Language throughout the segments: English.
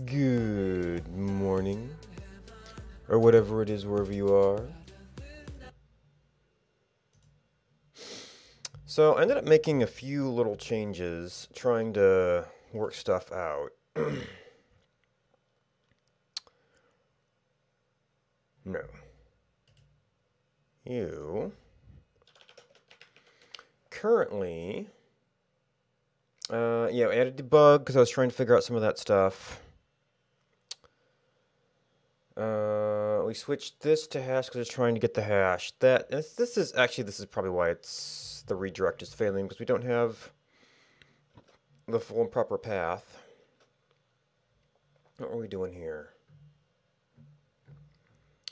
Good morning, or whatever it is wherever you are. So I ended up making a few little changes, trying to work stuff out. No. You currently, yeah, I added debug because I was trying to figure out some of that stuff. We switched this to hash because I was trying to get the hash. This is probably why the redirect is failing, because we don't have the full and proper path. What are we doing here?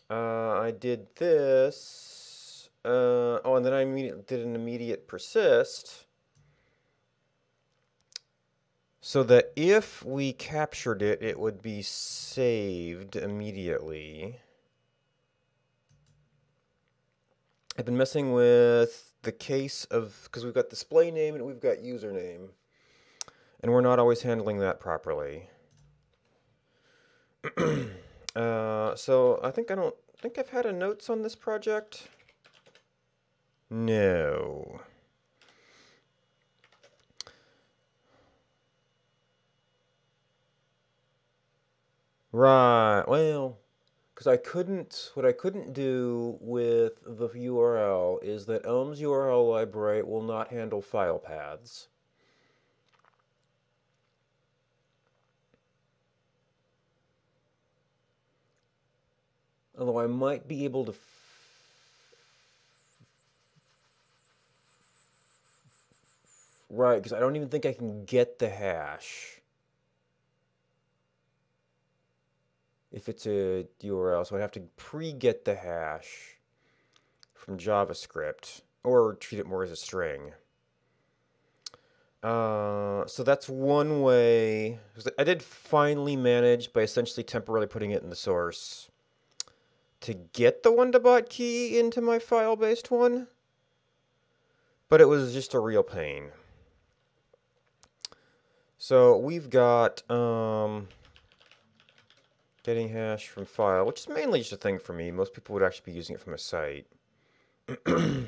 I did this. Oh, and then I did an immediate persist, so that if we captured it, it would be saved immediately. I've been messing with the case of, because we've got display name and we've got username, and we're not always handling that properly. So I don't think I've had a notes on this project. No. Right. Well, because what I couldn't do with the URL is that Ohm's URL library will not handle file paths. Although I might be able to right, because I don't even think I can get the hash if it's a URL, so I'd have to pre-get the hash from JavaScript, or treat it more as a string. So that's one way. I did finally manage, by essentially temporarily putting it in the source, to get the Wondabot key into my file-based one, but it was just a real pain. So we've got getting hash from file, which is mainly just a thing for me. Most people would actually be using it from a site. We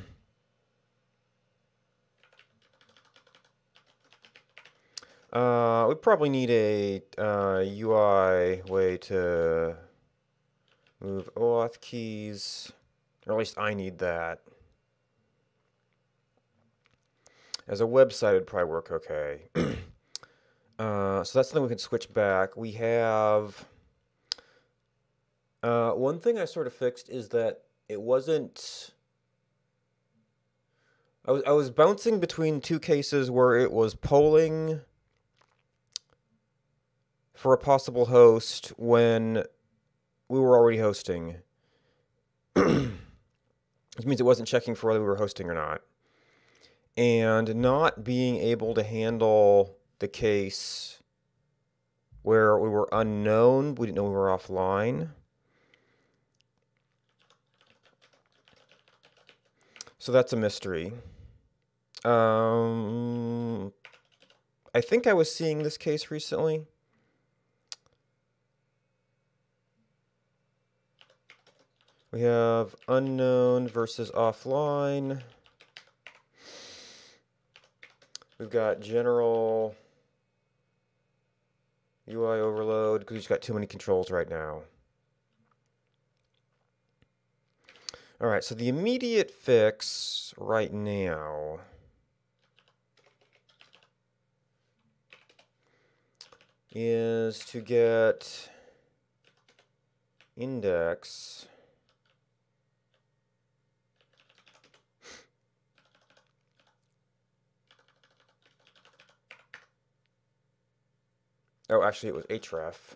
probably need a UI way to move OAuth keys, or at least I need that. As a website, it'd probably work okay. So that's something we can switch back. We have one thing I sort of fixed is that it wasn't. I was bouncing between two cases where it was polling for a possible host when we were already hosting. Which means it wasn't checking for whether we were hosting or not. And not being able to handle the case where we were unknown, we didn't know we were offline. So that's a mystery. I think I was seeing this case recently. We have unknown versus offline. We've got general UI overload, because we've just got too many controls right now. All right, so the immediate fix right now is to get index oh, actually it was href.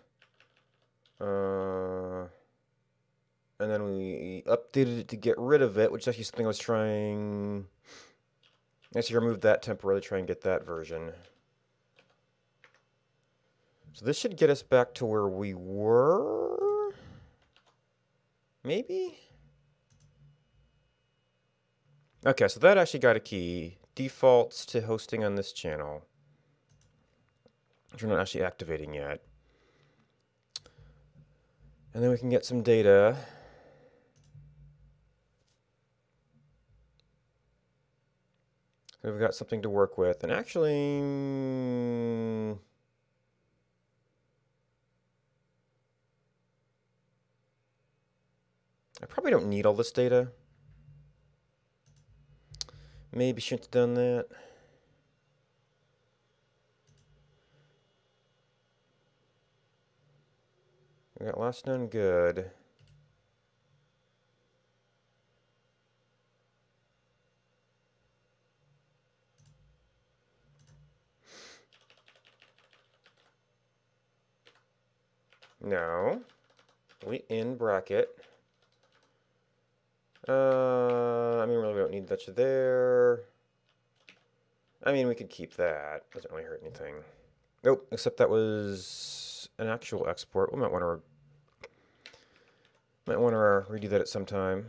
And then we updated it to get rid of it, which is actually something I was trying Let's remove that temporarily, try and get that version. So this should get us back to where we were? Maybe? Okay, so that actually got a key. Defaults to hosting on this channel, which we're not actually activating yet. And then we can get some data. So we've got something to work with. And actually, I probably don't need all this data. Maybe shouldn't have done that. We got last known good. No. We in bracket. I mean, really, we don't need that there. I mean, we could keep that. Doesn't really hurt anything. Nope, except that was an actual export. We might want to redo that at some time.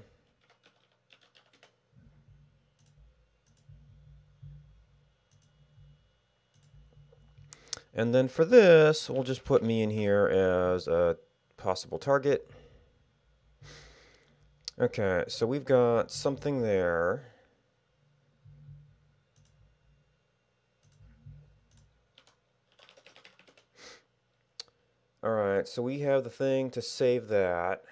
And then for this, we'll just put me in here as a possible target. Okay, so we've got something there. All right, so we have the thing to save that.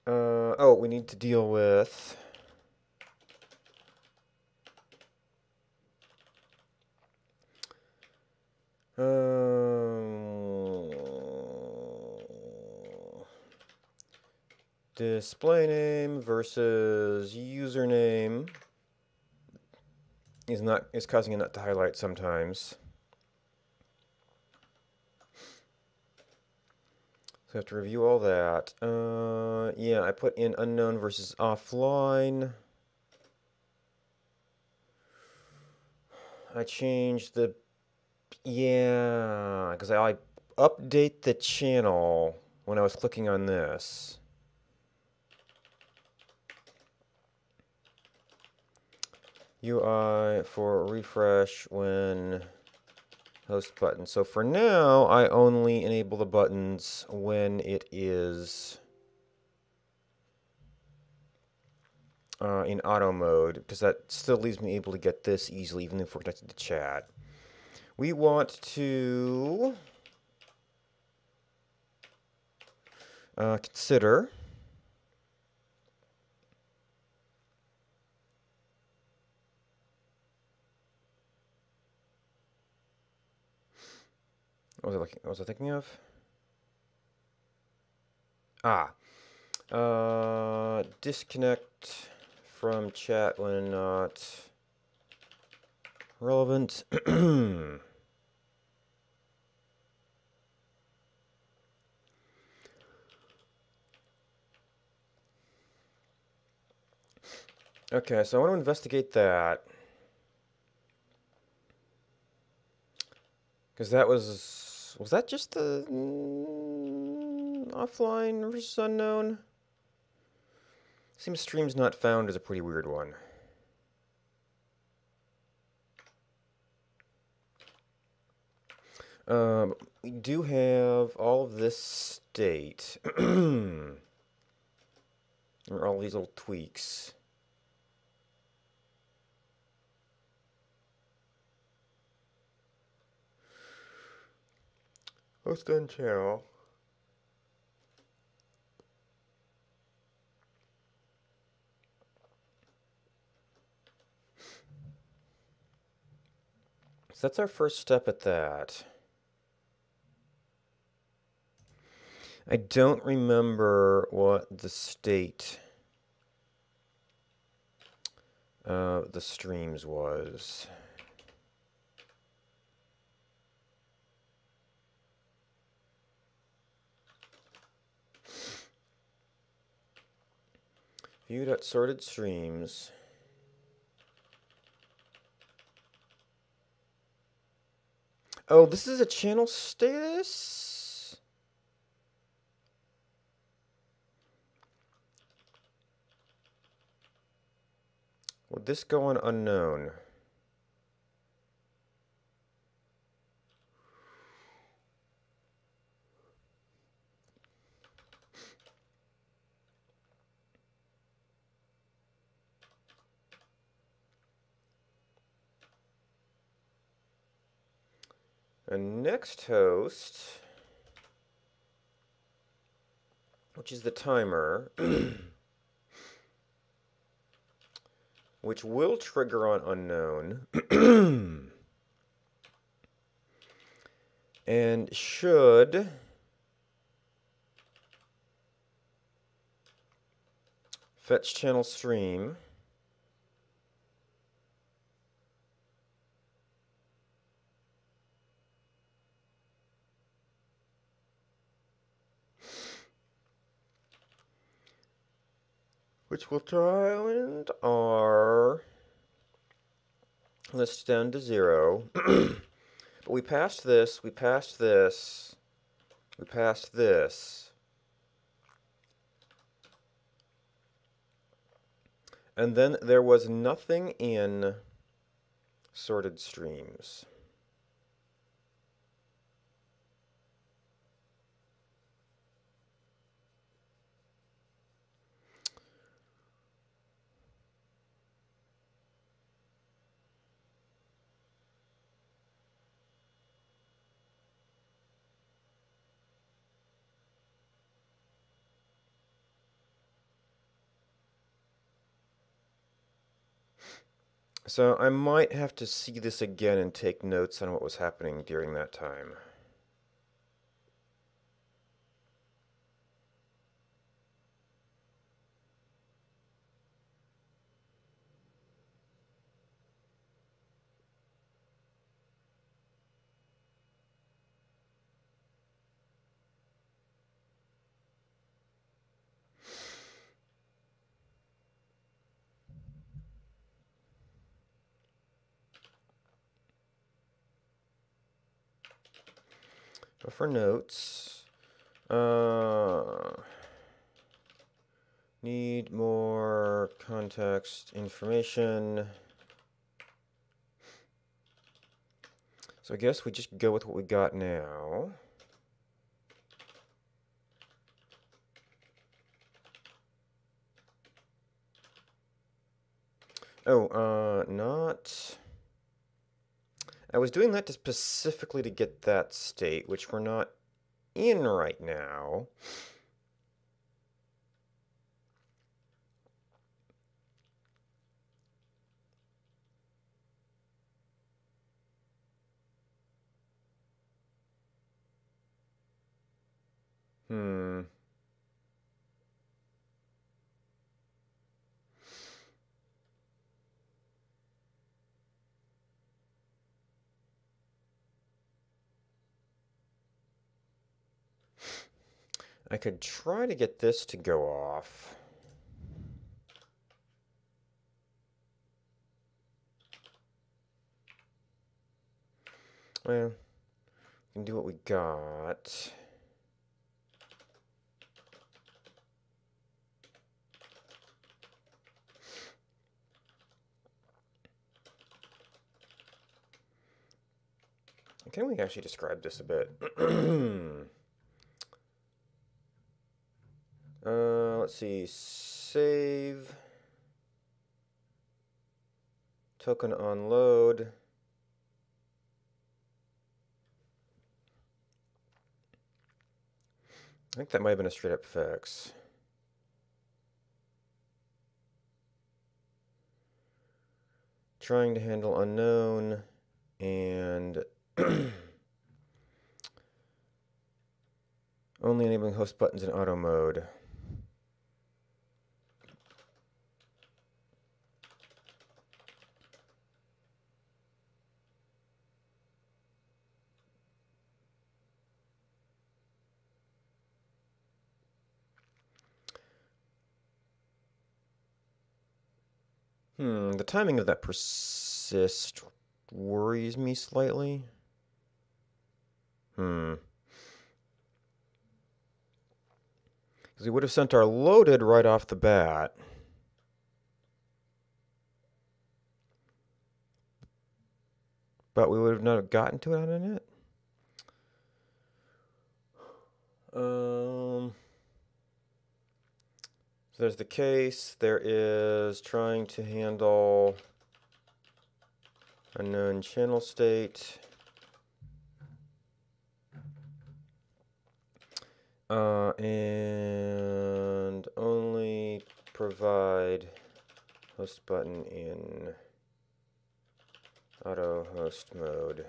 Oh, we need to deal with... display name versus username is causing it not to highlight sometimes. So I have to review all that. Yeah, I put in unknown versus offline. I changed the... Yeah, because I update the channel when I was clicking on this. UI for refresh when host button. So for now, I only enable the buttons when it is in auto mode, because that still leaves me able to get this easily, even if we're connected to chat. We want to consider what was I thinking of? Disconnect from chat when not relevant. Okay, so I want to investigate that. Because that was that just the offline versus unknown? Seems streams not found is a pretty weird one. We do have all of this state. Or all these little tweaks. Host on channel. So that's our first step at that. I don't remember what the state of the streams was. Viewed at sorted streams. Oh, this is a channel status? Would this go on unknown? And next host, which is the timer, which will trigger on unknown, and should fetch channel stream. Which will try and our list down to 0. But we passed this, we passed this, we passed this. And then there was nothing in sorted streams. So I might have to see this again and take notes on what was happening during that time. But for notes, need more context information. So I guess we just go with what we got now. Oh, not... I was doing that specifically to get that state, which we're not in right now. I could try to get this to go off. Well, we can do what we got. Can we actually describe this a bit? Let's see. Save. Token on load. I think that might have been a straight up fix. Trying to handle unknown and only enabling host buttons in auto mode. The timing of that persist worries me slightly. Because we would have sent our loaded right off the bat. But we would have not gotten to it on a net. So there's the case. There is trying to handle unknown channel state. And only provide host button in auto host mode.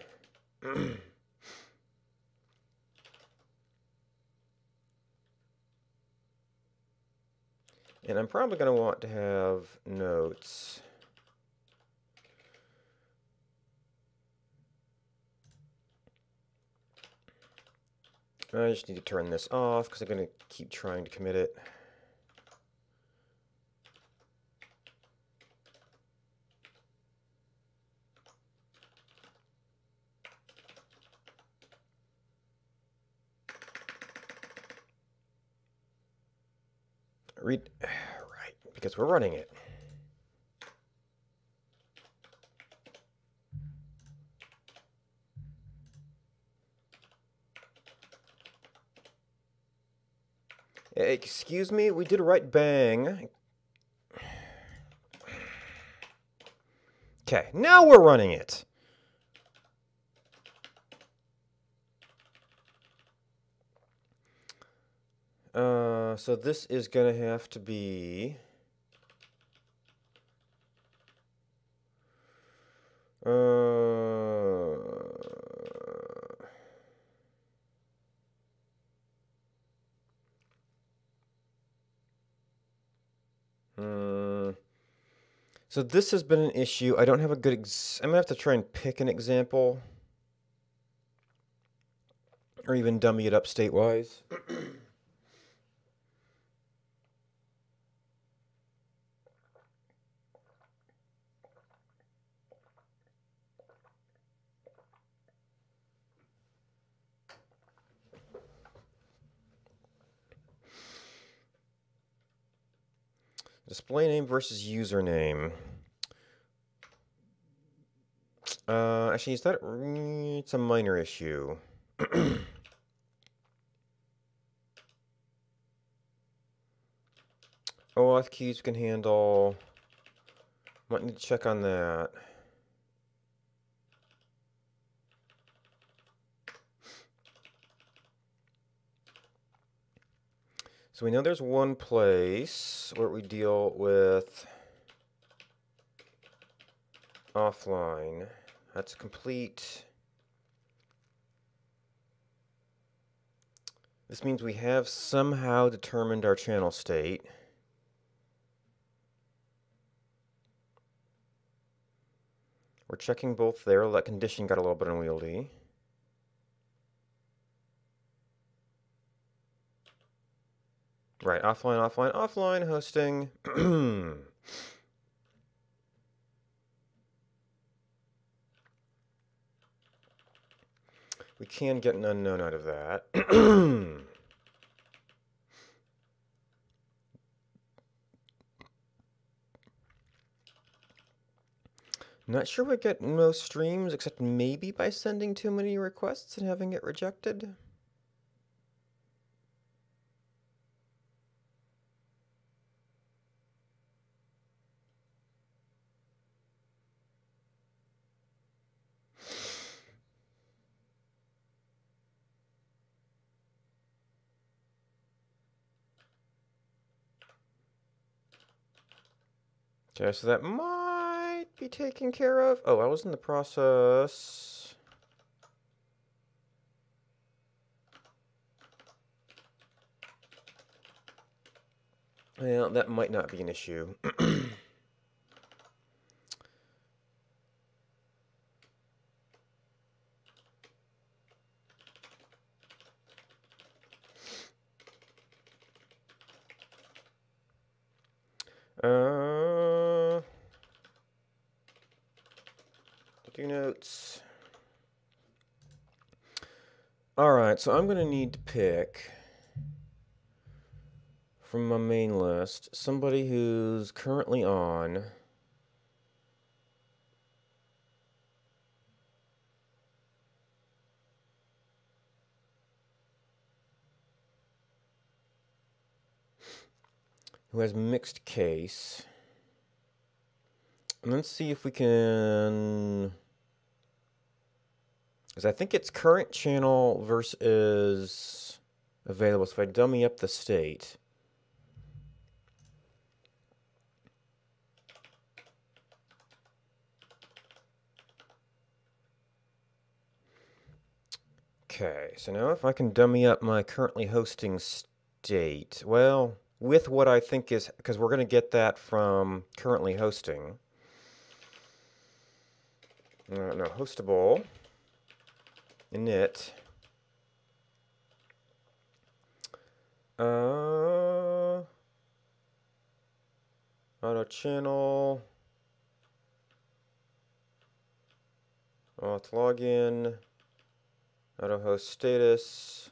And I'm probably going to want to have notes. I just need to turn this off because I'm going to keep trying to commit it. Right, because we're running it. Excuse me, we did write bang. Okay, now we're running it. So this is going to have to be... So this has been an issue. I don't have a good... I'm going to have to try and pick an example. Or even dummy it up state-wise. Display name versus username. Actually, is that... It's a minor issue. OAuth keys can handle... Might need to check on that. So we know there's one place where we deal with offline. That's complete. This means we have somehow determined our channel state. We're checking both there. That condition got a little bit unwieldy. Right, offline, offline, offline, hosting. We can get an unknown out of that. Not sure we get most streams, except maybe by sending too many requests and having it rejected. Okay, so that might be taken care of. Oh, I was in the process. Well, that might not be an issue. Do notes. Alright, so I'm going to need to pick from my main list somebody who's currently on. Who has mixed case. And let's see if we can... Because I think it's current channel versus available. So if I dummy up the state... Okay, so now if I can dummy up my currently hosting state, well, with what I think is, because we're going to get that from currently hosting. No, hostable, init. Auto channel. Auth login. Auto host status.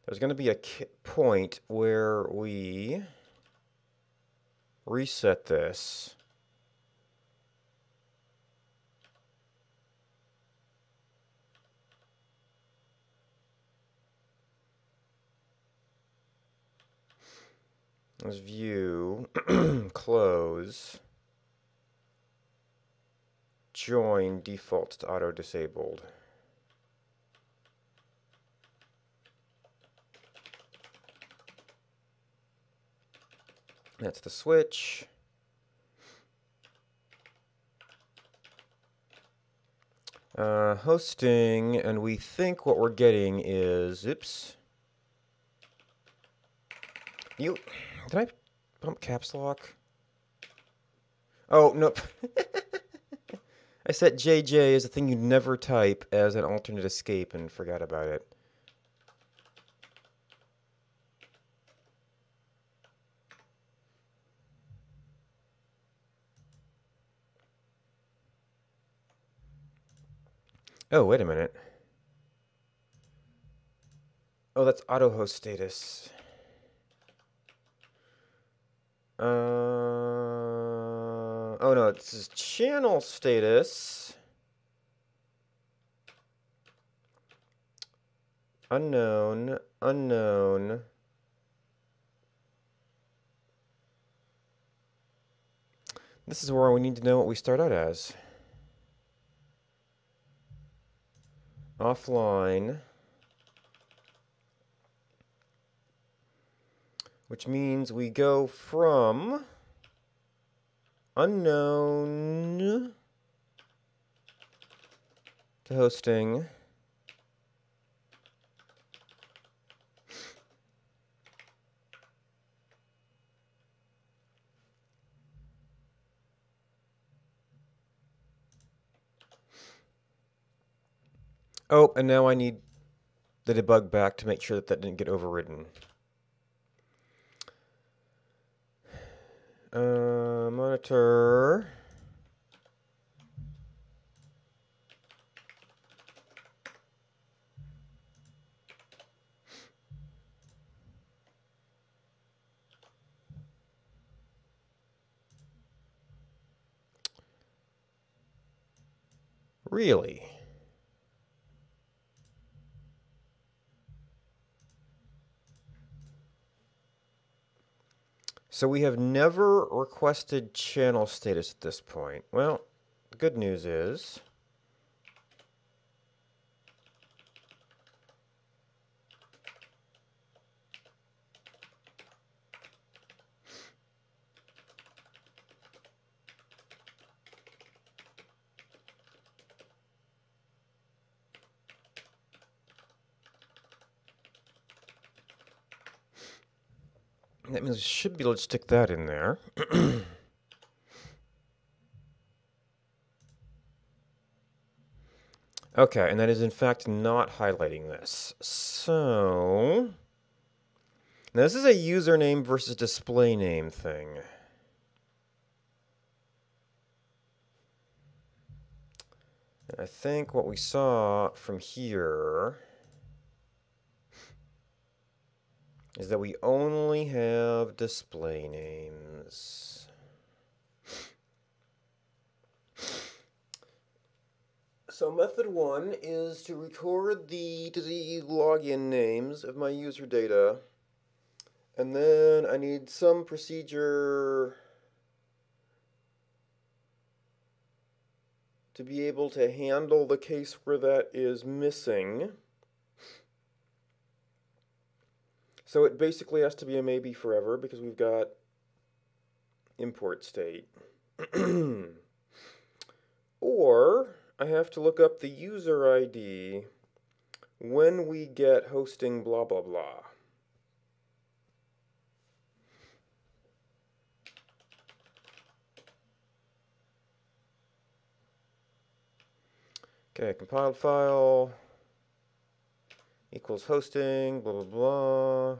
There's going to be a point where we reset this. Let's view, close, join defaults to auto disabled. That's the switch. Hosting, and we think what we're getting is, oops. Did I bump caps lock? Oh, nope. I set JJ as a thing you'd never type as an alternate escape and forgot about it. Oh, wait a minute. Oh, that's auto host status. Oh no, this is channel status. Unknown, unknown. This is where we need to know what we start out as. Offline. Which means we go from unknown to hosting. Oh, and now I need the debug back to make sure that that didn't get overridden. Monitor. Really? So we have never requested channel status at this point. Well, the good news is that means we should be able to stick that in there. Okay, and that is in fact not highlighting this. So, now this is a username versus display name thing. I think what we saw from here is that we only have display names. So method 1 is to record the login names of my user data, and then I need some procedure to be able to handle the case where that is missing. So it basically has to be a maybe forever because we've got import state. Or I have to look up the user ID when we get hosting blah blah blah. Okay, compiled file equals hosting blah blah blah.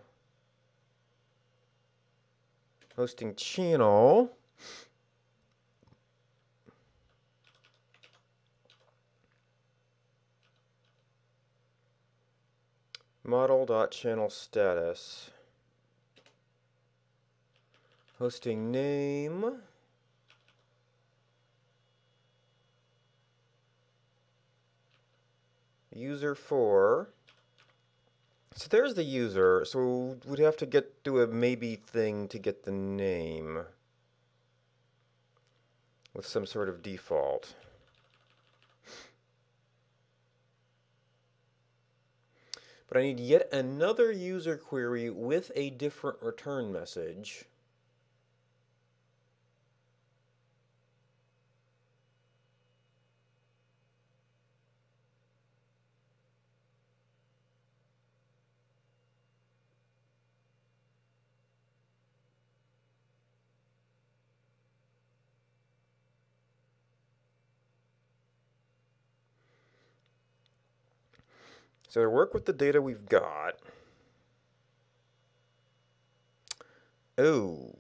Hosting channel. Model.channel status. Hosting name. User 4. So there's the user. So we'd have to do a maybe thing to get the name with some sort of default. But I need yet another user query with a different return message. So to work with the data we've got, oh,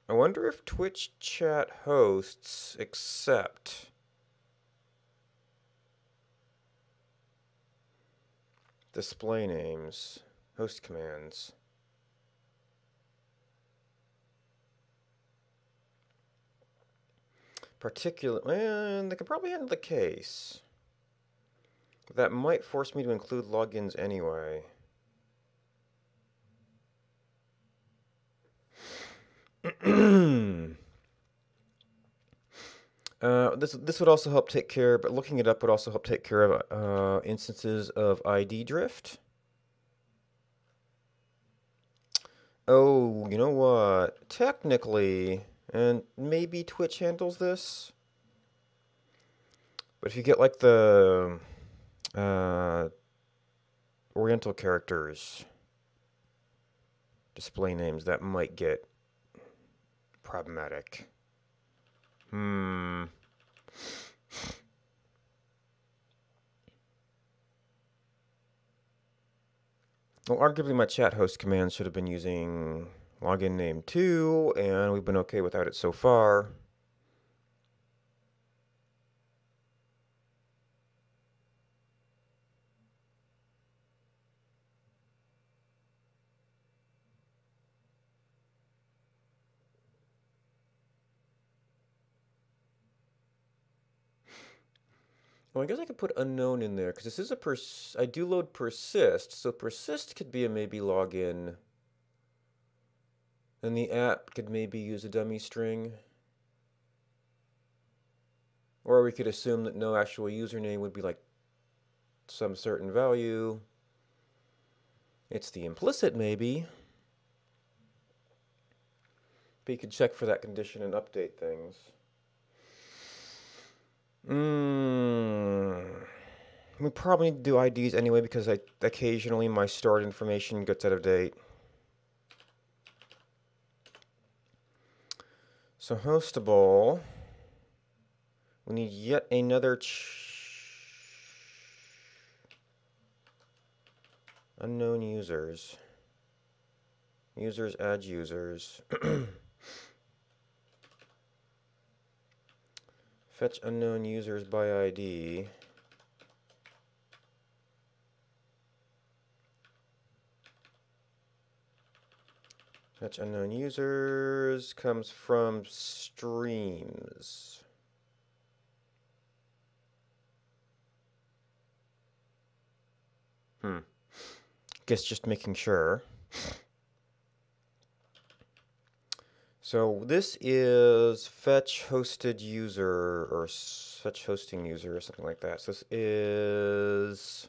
I wonder if Twitch chat hosts accept display names, host commands. And they can probably handle the case. That might force me to include logins anyway. This would also help take care, but looking it up would also help take care of instances of ID drift. Oh, you know what? Technically, and maybe Twitch handles this, but if you get like the Oriental characters display names, that might get problematic. Well, arguably my chat host command should have been using login name 2, and we've been okay without it so far. Well, I guess I could put unknown in there, because this is I do load persist, so persist could be a maybe login. And the app could maybe use a dummy string. Or we could assume that no actual username would be like some certain value. It's the implicit maybe. But you could check for that condition and update things. We probably need to do IDs anyway because occasionally my stored information gets out of date. So hostable, we need yet another unknown users. Users add users. Fetch unknown users by ID. Fetch unknown users comes from streams. Guess just making sure. So this is fetch hosted user or fetch hosting user or something like that. So this is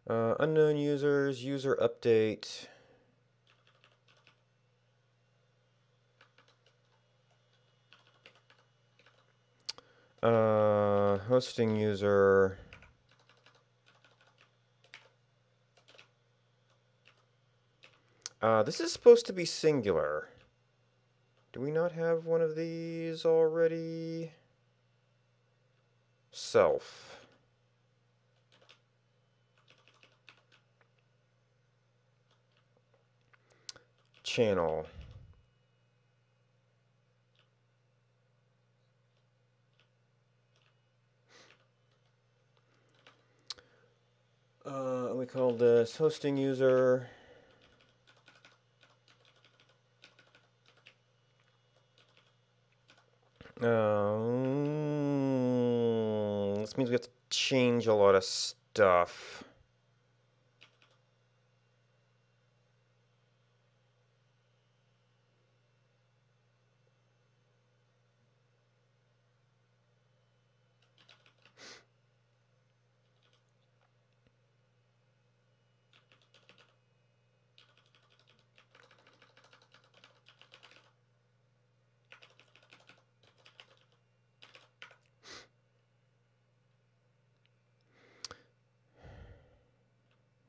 unknown users, user update. Hosting user. This is supposed to be singular. Do we not have one of these already? Self. Channel. We call this hosting user. This means we have to change a lot of stuff.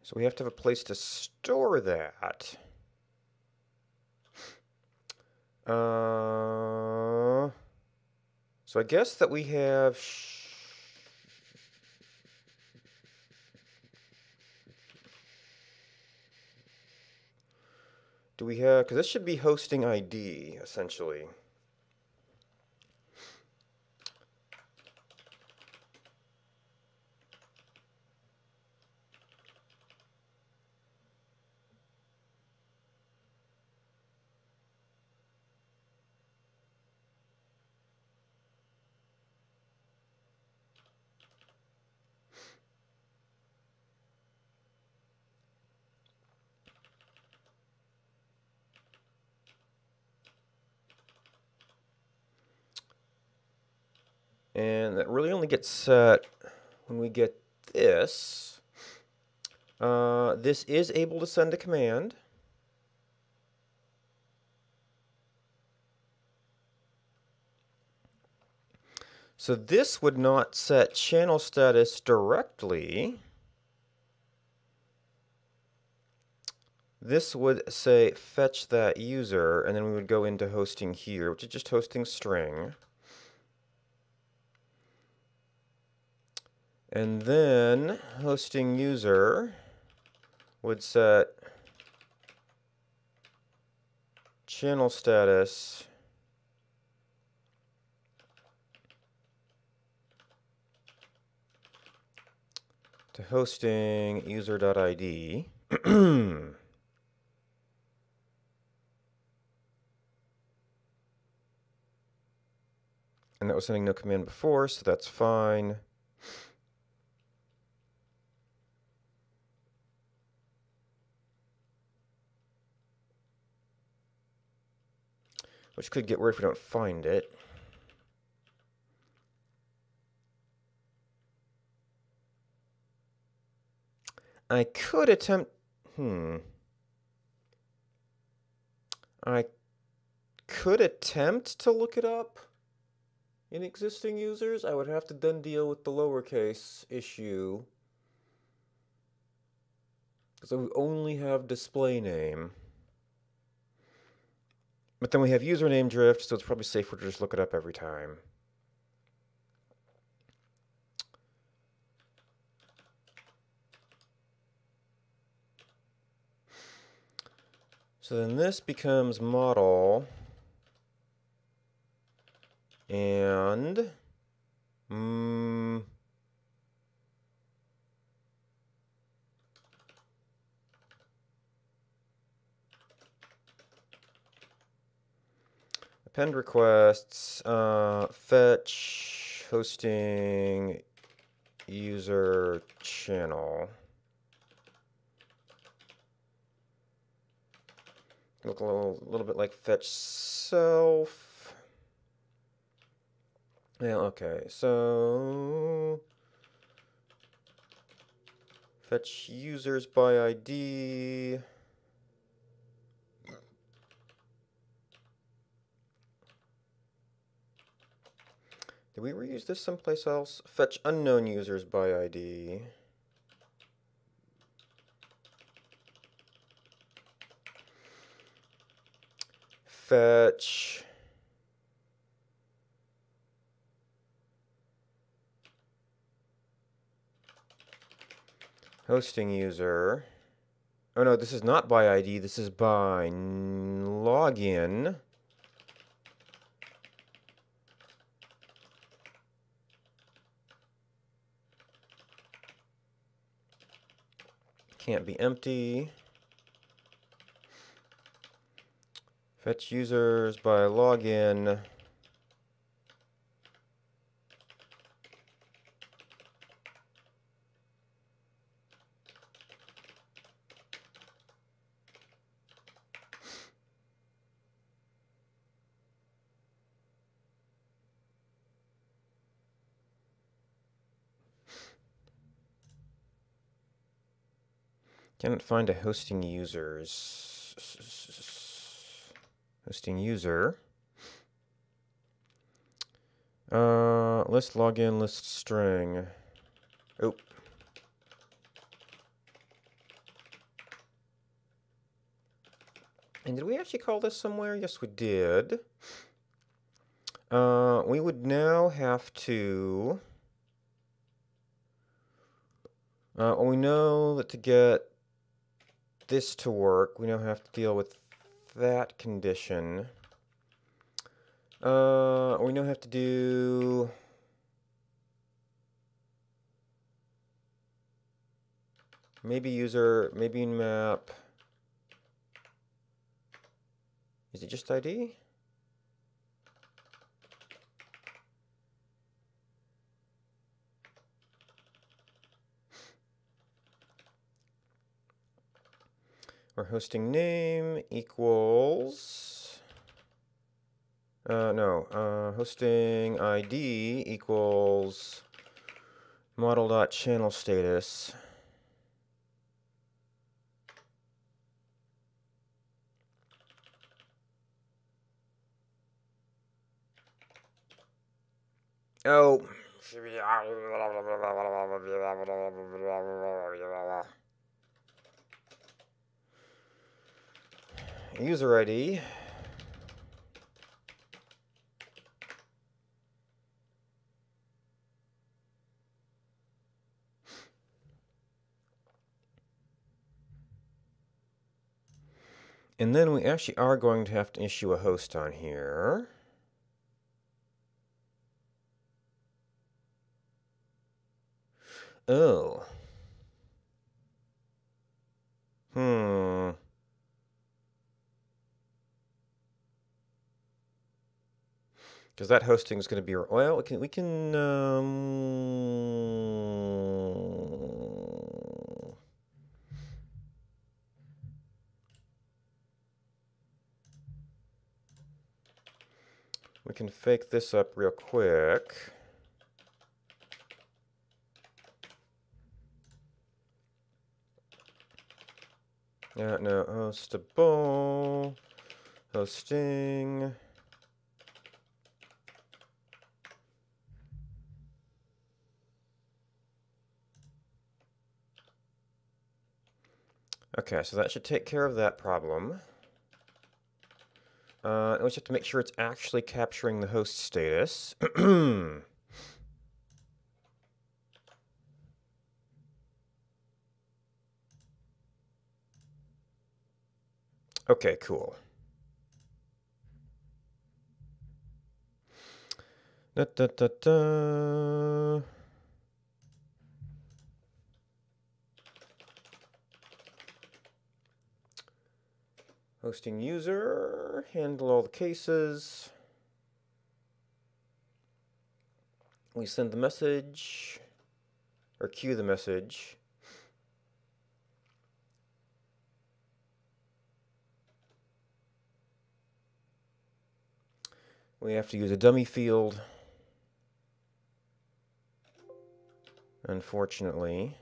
So we have to have a place to store that. So I guess that we have... Do we have... Because this should be hosting ID, essentially. And that really only gets set when we get this. This is able to send a command. So this would not set channel status directly. This would say fetch that user, and then we would go into hosting here, which is just hosting string. And then hosting user would set channel status to hosting user.id. And that was sending no command before, so that's fine. Which could get weird if we don't find it. I could attempt... I could attempt to look it up in existing users. I would have to then deal with the lowercase issue, because we only have display name. But then we have username drift, so it's probably safer to just look it up every time. So then this becomes model And append requests, fetch hosting user channel. Look a little bit like fetch self. Yeah, okay, so fetch users by ID. Did we reuse this someplace else? Fetch unknown users by ID. Fetch hosting user. Oh no, this is not by ID, this is by login. Can't be empty. Fetch users by login. Cannot find a hosting users. Hosting user. List login, list string. Oh. And did we actually call this somewhere? Yes, we did. We would now have to... we know that to get this to work, we now have to deal with that condition. We now have to do... maybe user, maybe map. Is it just ID? Or hosting name equals... hosting ID equals model.channel status. Oh. User ID. And then we actually are going to have to issue a host on here. Oh. Because that hosting is going to be... well, we can we can fake this up real quick. Yeah, no, hostable, hosting. Okay, so that should take care of that problem. And we just have to make sure it's actually capturing the host status. Okay, cool. Da, da, da, da. Hosting user, handle all the cases. We send the message, or queue the message. We have to use a dummy field, unfortunately.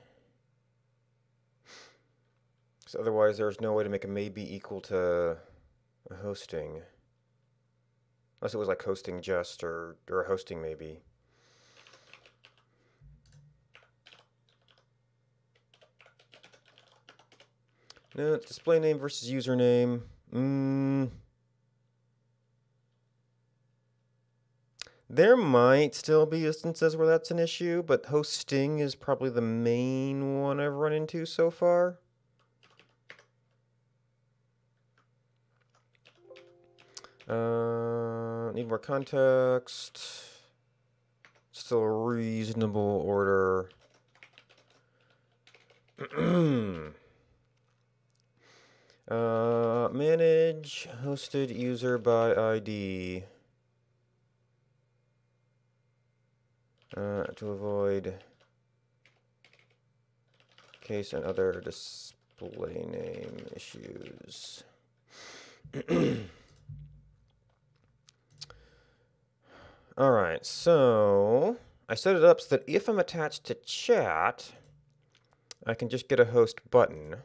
Because otherwise there's no way to make a maybe equal to a hosting. Unless it was like hosting just or a hosting maybe. No, it's display name versus username. There might still be instances where that's an issue, but hosting is probably the main one I've run into so far. Need more context. Still a reasonable order. Manage hosted user by ID. To avoid case and other display name issues. Alright, so I set it up so that if I'm attached to chat, I can just get a host button.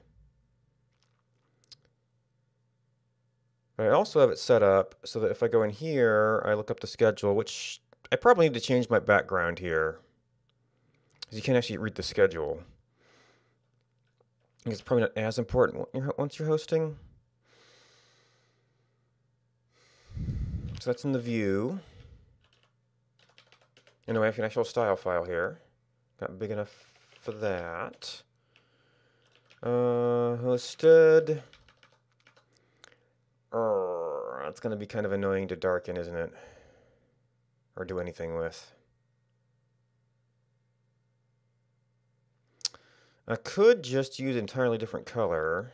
But I also have it set up so that if I go in here, I look up the schedule, which I probably need to change my background here. Because you can't actually read the schedule. It's probably not as important once you're hosting. So that's in the view. Anyway, I have an actual style file here. Not big enough for that. Hosted. That's going to be kind of annoying to darken, isn't it? Or do anything with. I could just use entirely different color.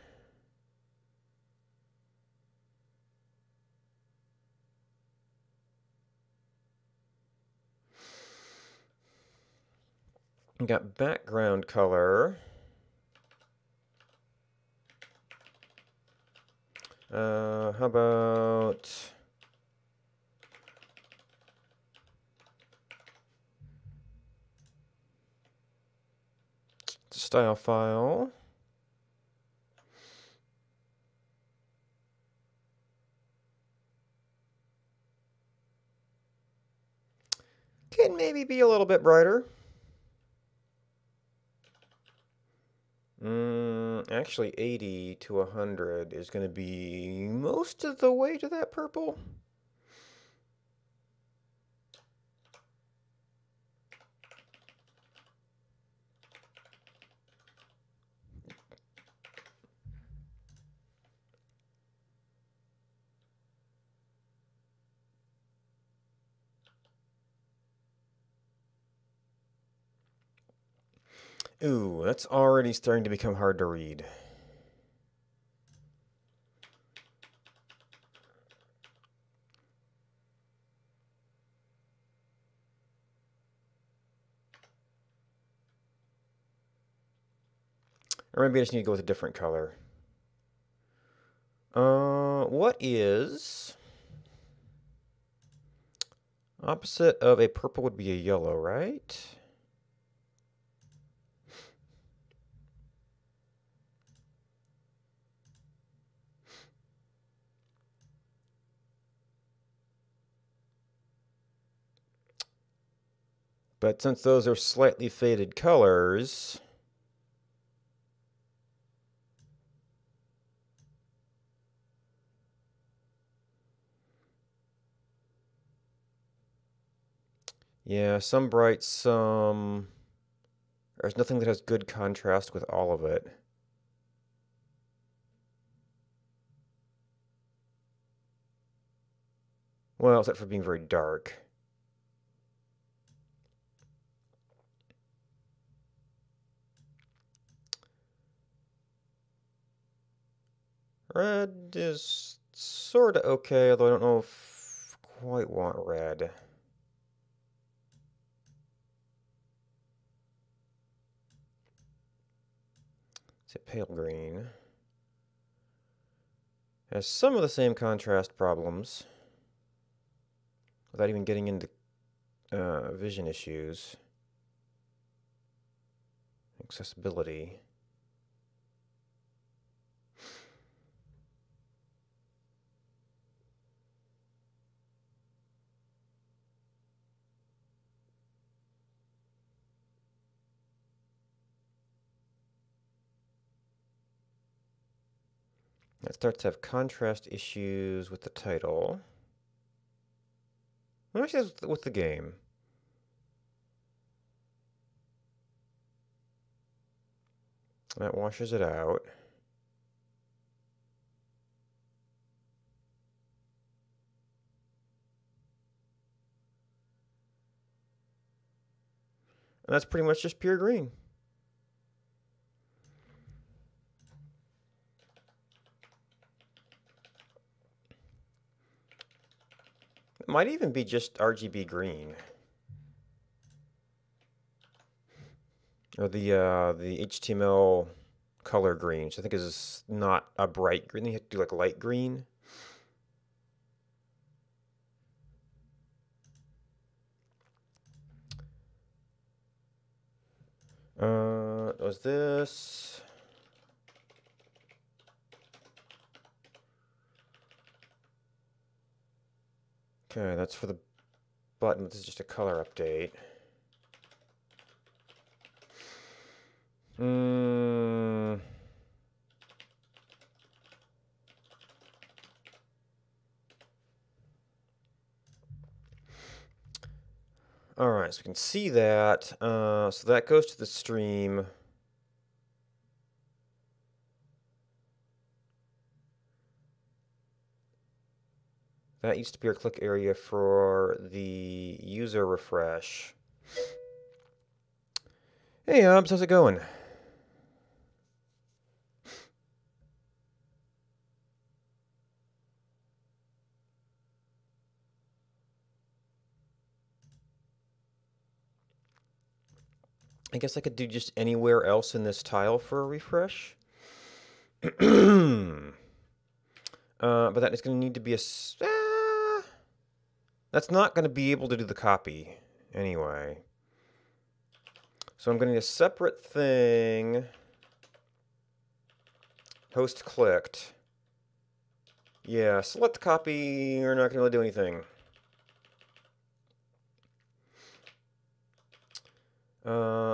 We got background color. How about style file? Can maybe be a little bit brighter. Actually 80 to 100 is going to be most of the way to that purple. Ooh, that's already starting to become hard to read. Or maybe I just need to go with a different color. What is opposite of a purple would be a yellow, right? But since those are slightly faded colors, yeah, some bright, some... There's nothing that has good contrast with all of it. Well, except for being very dark. Red is sort of okay, although I don't know if I quite want red. Say pale green. Has some of the same contrast problems without even getting into vision issues. Accessibility. It starts to have contrast issues with the title. Well, actually, that's with the game. That washes it out. And that's pretty much just pure green. It might even be just RGB green. Or the HTML color green, which I think is not a bright green. You have to do like light green. Was this? Okay, that's for the button. This is just a color update. All right, so we can see that. So that goes to the stream. That used to be our click area for the user refresh. Hey, Abs, how's it going? I guess I could do just anywhere else in this tile for a refresh. But that is going to need to be a... that's not going to be able to do the copy anyway. So I'm going to need a separate thing. Host clicked. Yeah, select copy. We're not going to really do anything.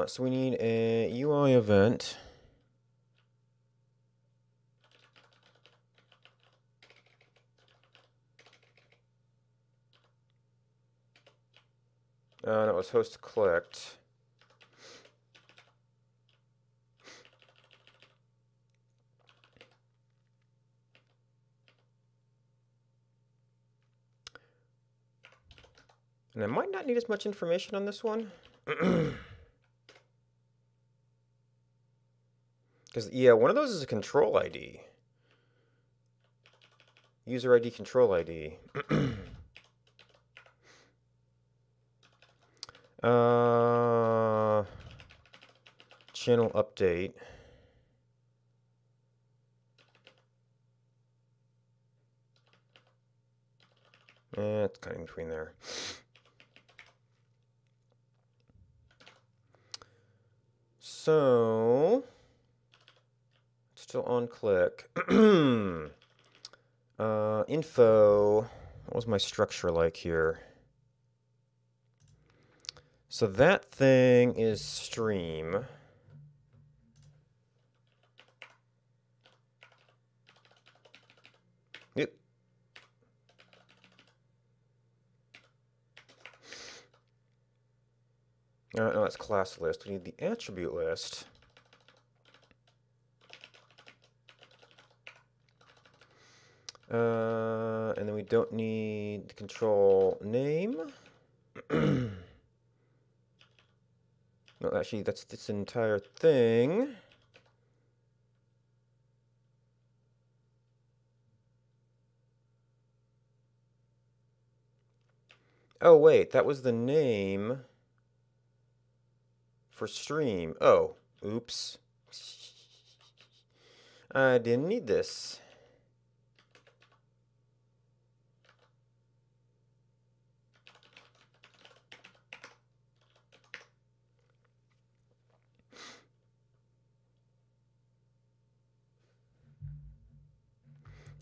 So we need a UI event. That was host clicked. And I might not need as much information on this one. Because, yeah, one of those is a control ID. User ID, control ID. Channel update. It's kind of in between there. So, still on click. Info. What was my structure like here? So that thing is stream. Yep. No, that's class list. We need the attribute list. And then we don't need the control name. No, actually, that's this entire thing. Oh, wait, that was the name for stream. Oh, oops. I didn't need this.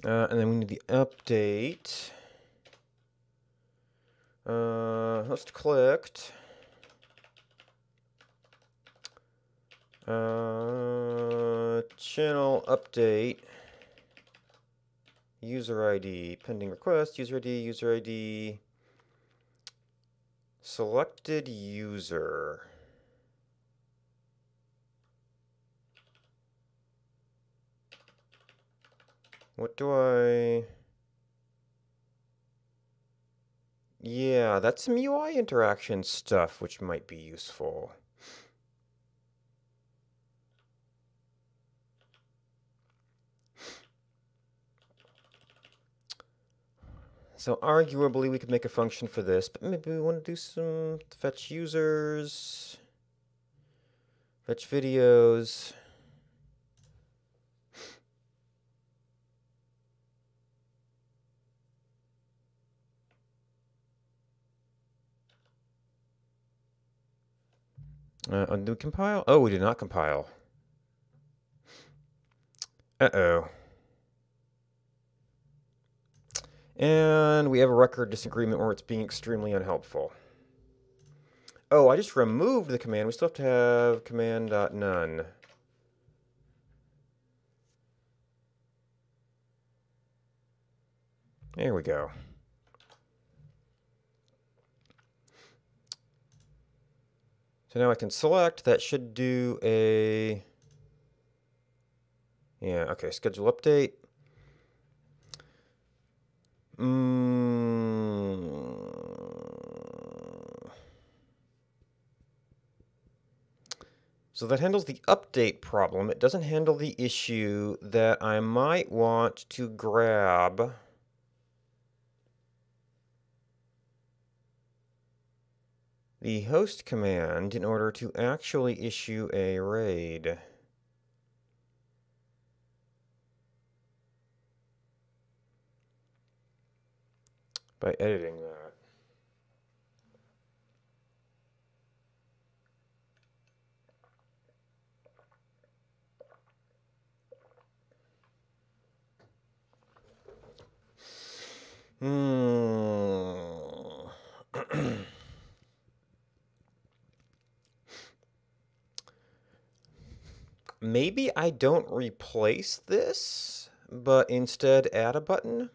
And then we need the update. Host clicked. Channel update. User ID. Pending request. User ID. User ID. Selected user. What do I... Yeah, that's some UI interaction stuff, which might be useful. So arguably we could make a function for this, but maybe we want to do some fetch users, fetch videos. Undo compile? Oh, we did not compile. Uh-oh. And we have a record disagreement where it's being extremely unhelpful. Oh, I just removed the command. We still have to have command.none. There we go. So now I can select. That should do a... Yeah, okay, schedule update. So that handles the update problem. It doesn't handle the issue that I might want to grab the host command in order to actually issue a RAID. By editing that. Maybe I don't replace this, but instead add a button.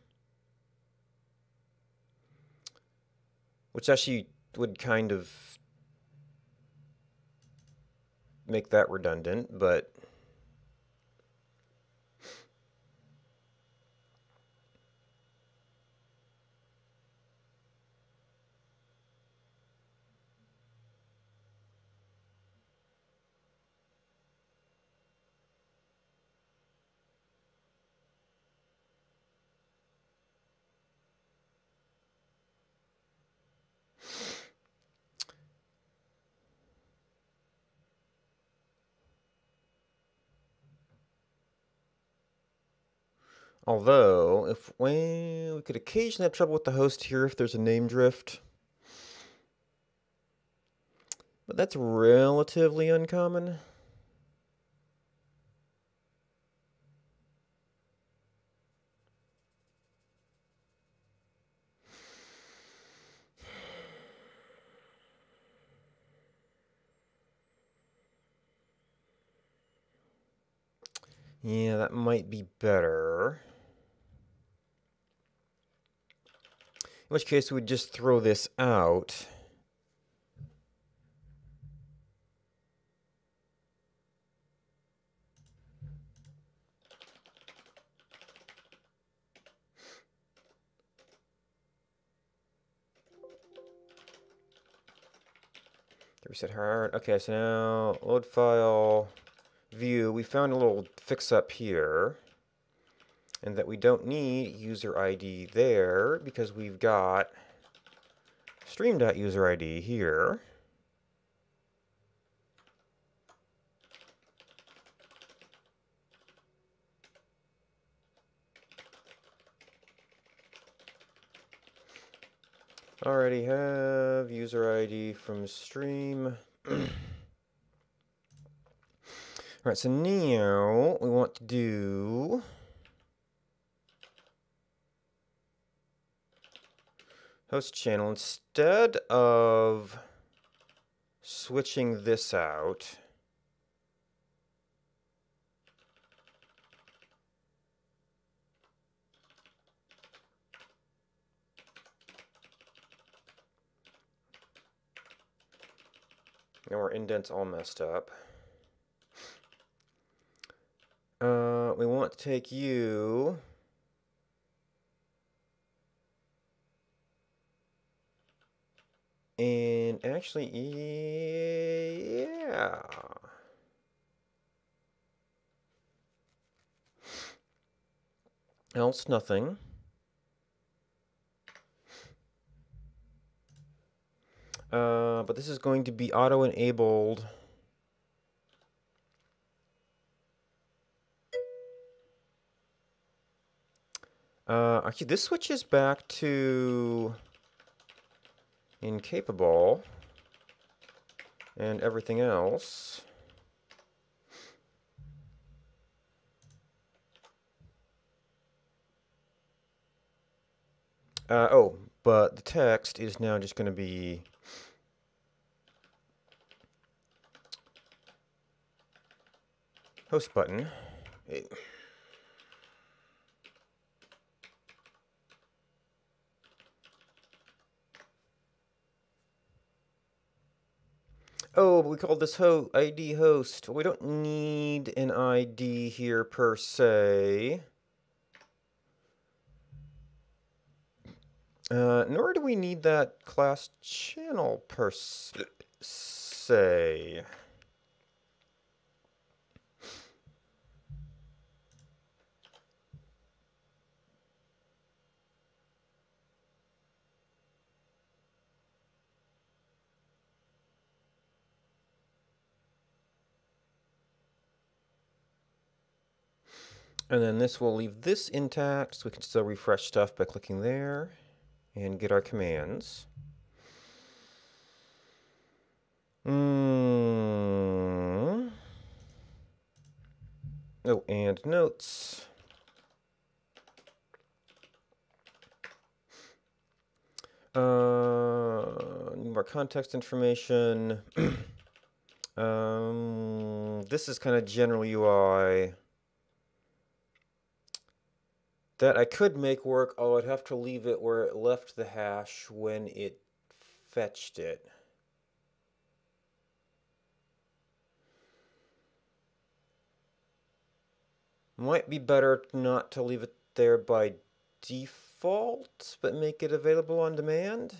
Which actually would kind of make that redundant, but... Although, if we could occasionally have trouble with the host here if there's a name drift. But that's relatively uncommon. Yeah, that might be better. In which case, we would just throw this out. Reset hard. Okay, so now load file, view. We found a little fix up here. And that we don't need user ID there because we've got stream.user ID here. Already have user ID from stream. Alright, so now we want to do host channel. Instead of switching this out, now our indent's all messed up. We want to take you and actually, yeah. Else nothing. But this is going to be auto-enabled. Actually, this switches back to incapable and everything else. Oh, but the text is now just going to be host button. Oh, but we called this ID host. We don't need an ID here per se. Nor do we need that class channel per se. And then this will leave this intact, so we can still refresh stuff by clicking there and get our commands. Oh, and notes. Need more context information. This is kind of general UI. That I could make work, although I'd have to leave it where it left the hash when it fetched it. Might be better not to leave it there by default, but make it available on demand.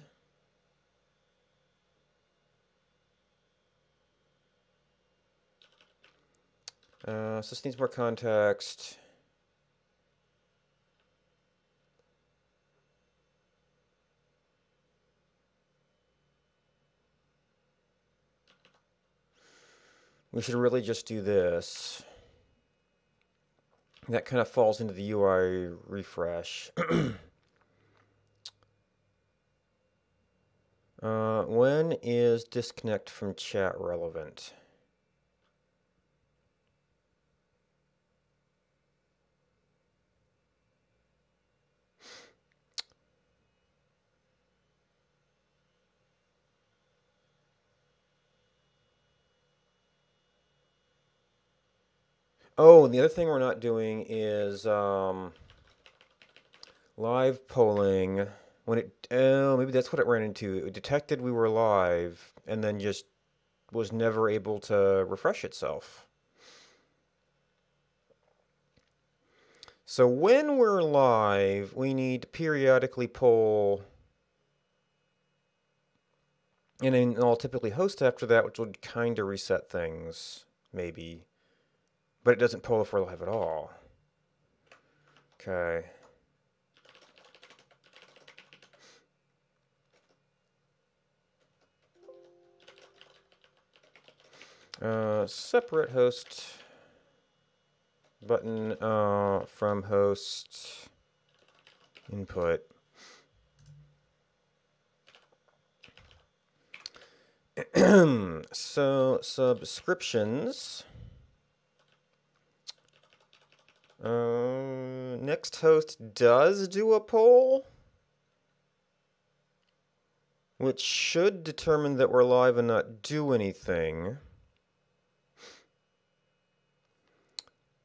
So this needs more context. We should really just do this. That kind of falls into the UI refresh. When is disconnect from chat relevant? Oh, and the other thing we're not doing is live polling. When it, maybe that's what it ran into. It detected we were live and then just was never able to refresh itself. So when we're live, we need to periodically poll. And then I'll typically host after that, which would kind of reset things, maybe. But it doesn't poll if we're live at all. Okay. Separate host button from host input. So subscriptions. Next host does do a poll, which should determine that we're live and not do anything.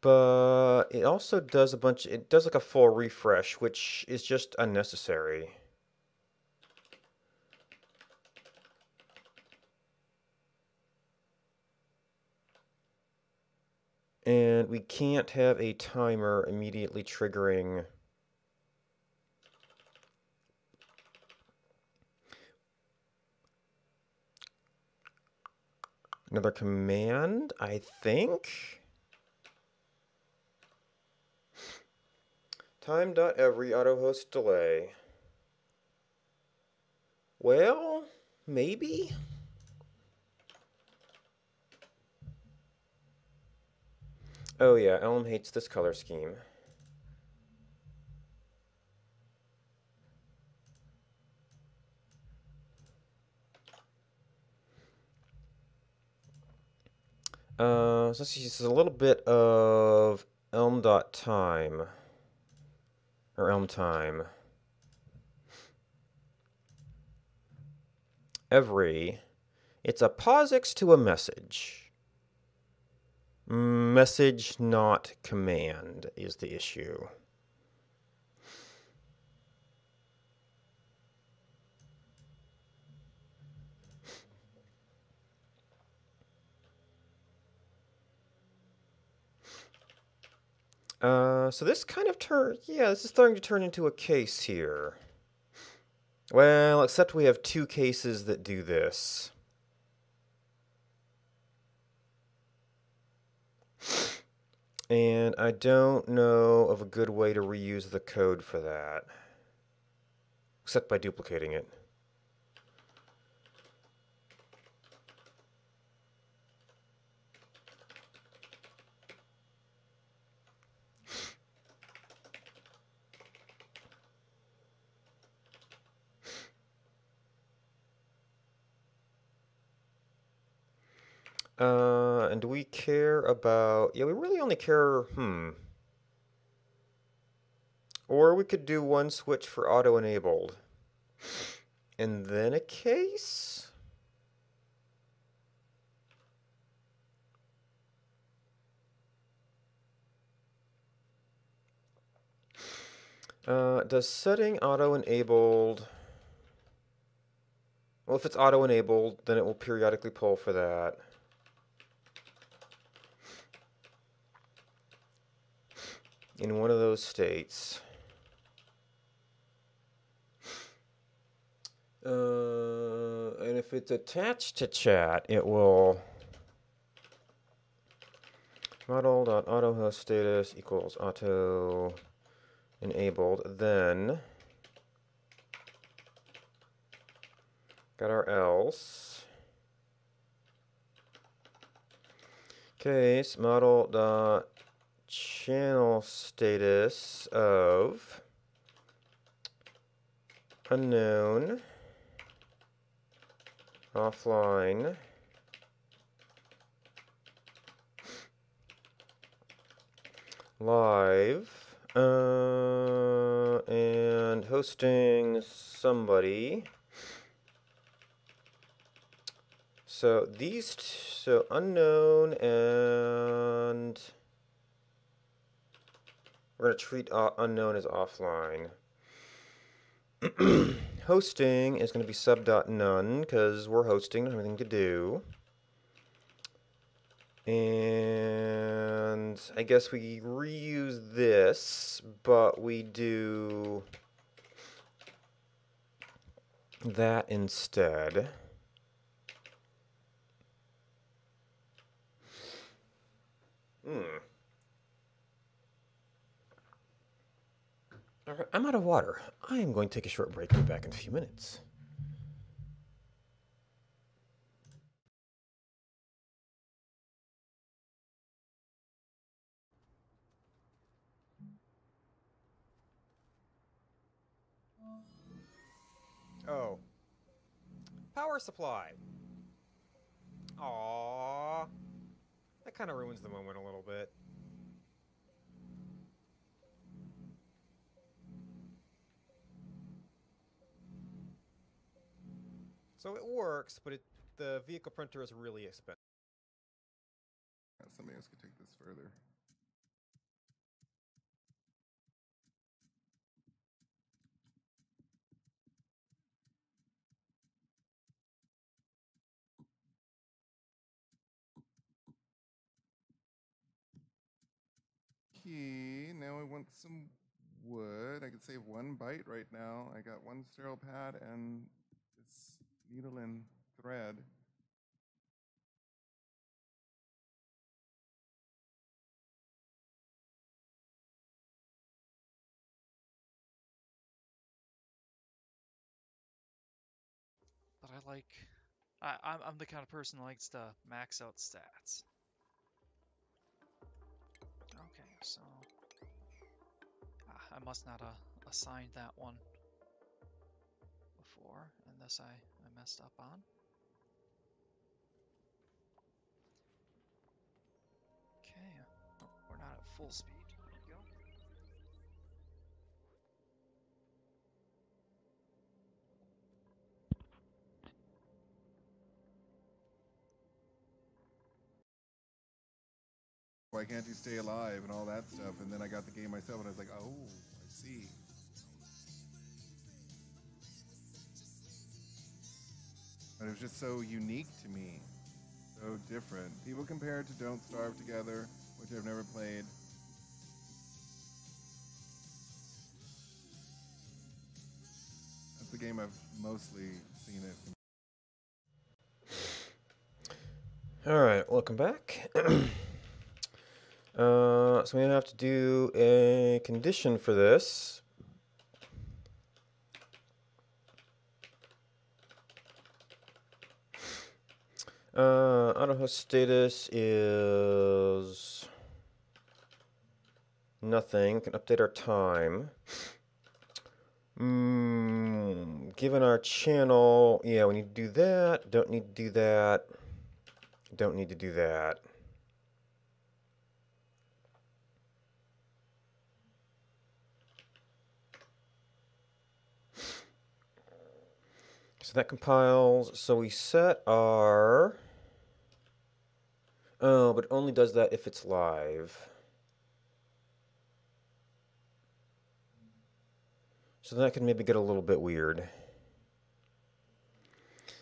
But it also does it does like a full refresh, which is just unnecessary. And we can't have a timer immediately triggering. Another command, I think. Time.every autohost delay. Well, maybe? Oh yeah, Elm hates this color scheme. So let's see, this is a little bit of Elm.time. Or Elm time. Every. It's a POSIX to a message. Message, not command, is the issue. So this kind of this is starting to turn into a case here. Well, except we have two cases that do this. And I don't know of a good way to reuse the code for that. Except by duplicating it. And do we care about... Yeah, we really only care... Or we could do one switch for auto-enabled. And then a case? Does setting auto-enabled... Well, if it's auto-enabled, then it will periodically poll for that. In one of those states. And if it's attached to chat, it will model.autohostStatus equals auto enabled. Then got our else. Case model.channel status of unknown offline live and hosting somebody. So these so unknown, and we're going to treat unknown as offline. Hosting is going to be sub.none because we're hosting, don't have anything to do. And I guess we reuse this, but we do that instead. All right, I'm out of water. I am going to take a short break and be back in a few minutes. Oh. Power supply. Aww. That kind of ruins the moment a little bit. So it works, but the vehicle printer is really expensive. Somebody else could take this further. Okay, now I want some wood. I could save 1 byte right now. I got 1 sterile pad and this needle and thread. But I'm the kind of person who likes to max out stats. Okay, so I must not assigned that one before, and this I messed up on. Okay, oh, we're not at full speed. There we go. Why can't you stay alive and all that stuff? And then I got the game myself and I was like, oh, I see. But it was just so unique to me. So different. People compare it to Don't Starve Together, which I've never played. That's the game I've mostly seen it. Alright, welcome back. So we have to do a condition for this. Auto host status is nothing. We can update our time. Given our channel, yeah, we need to do that. Don't need to do that. Don't need to do that. So that compiles. So we set our... Oh, but it only does that if it's live. So that can maybe get a little bit weird.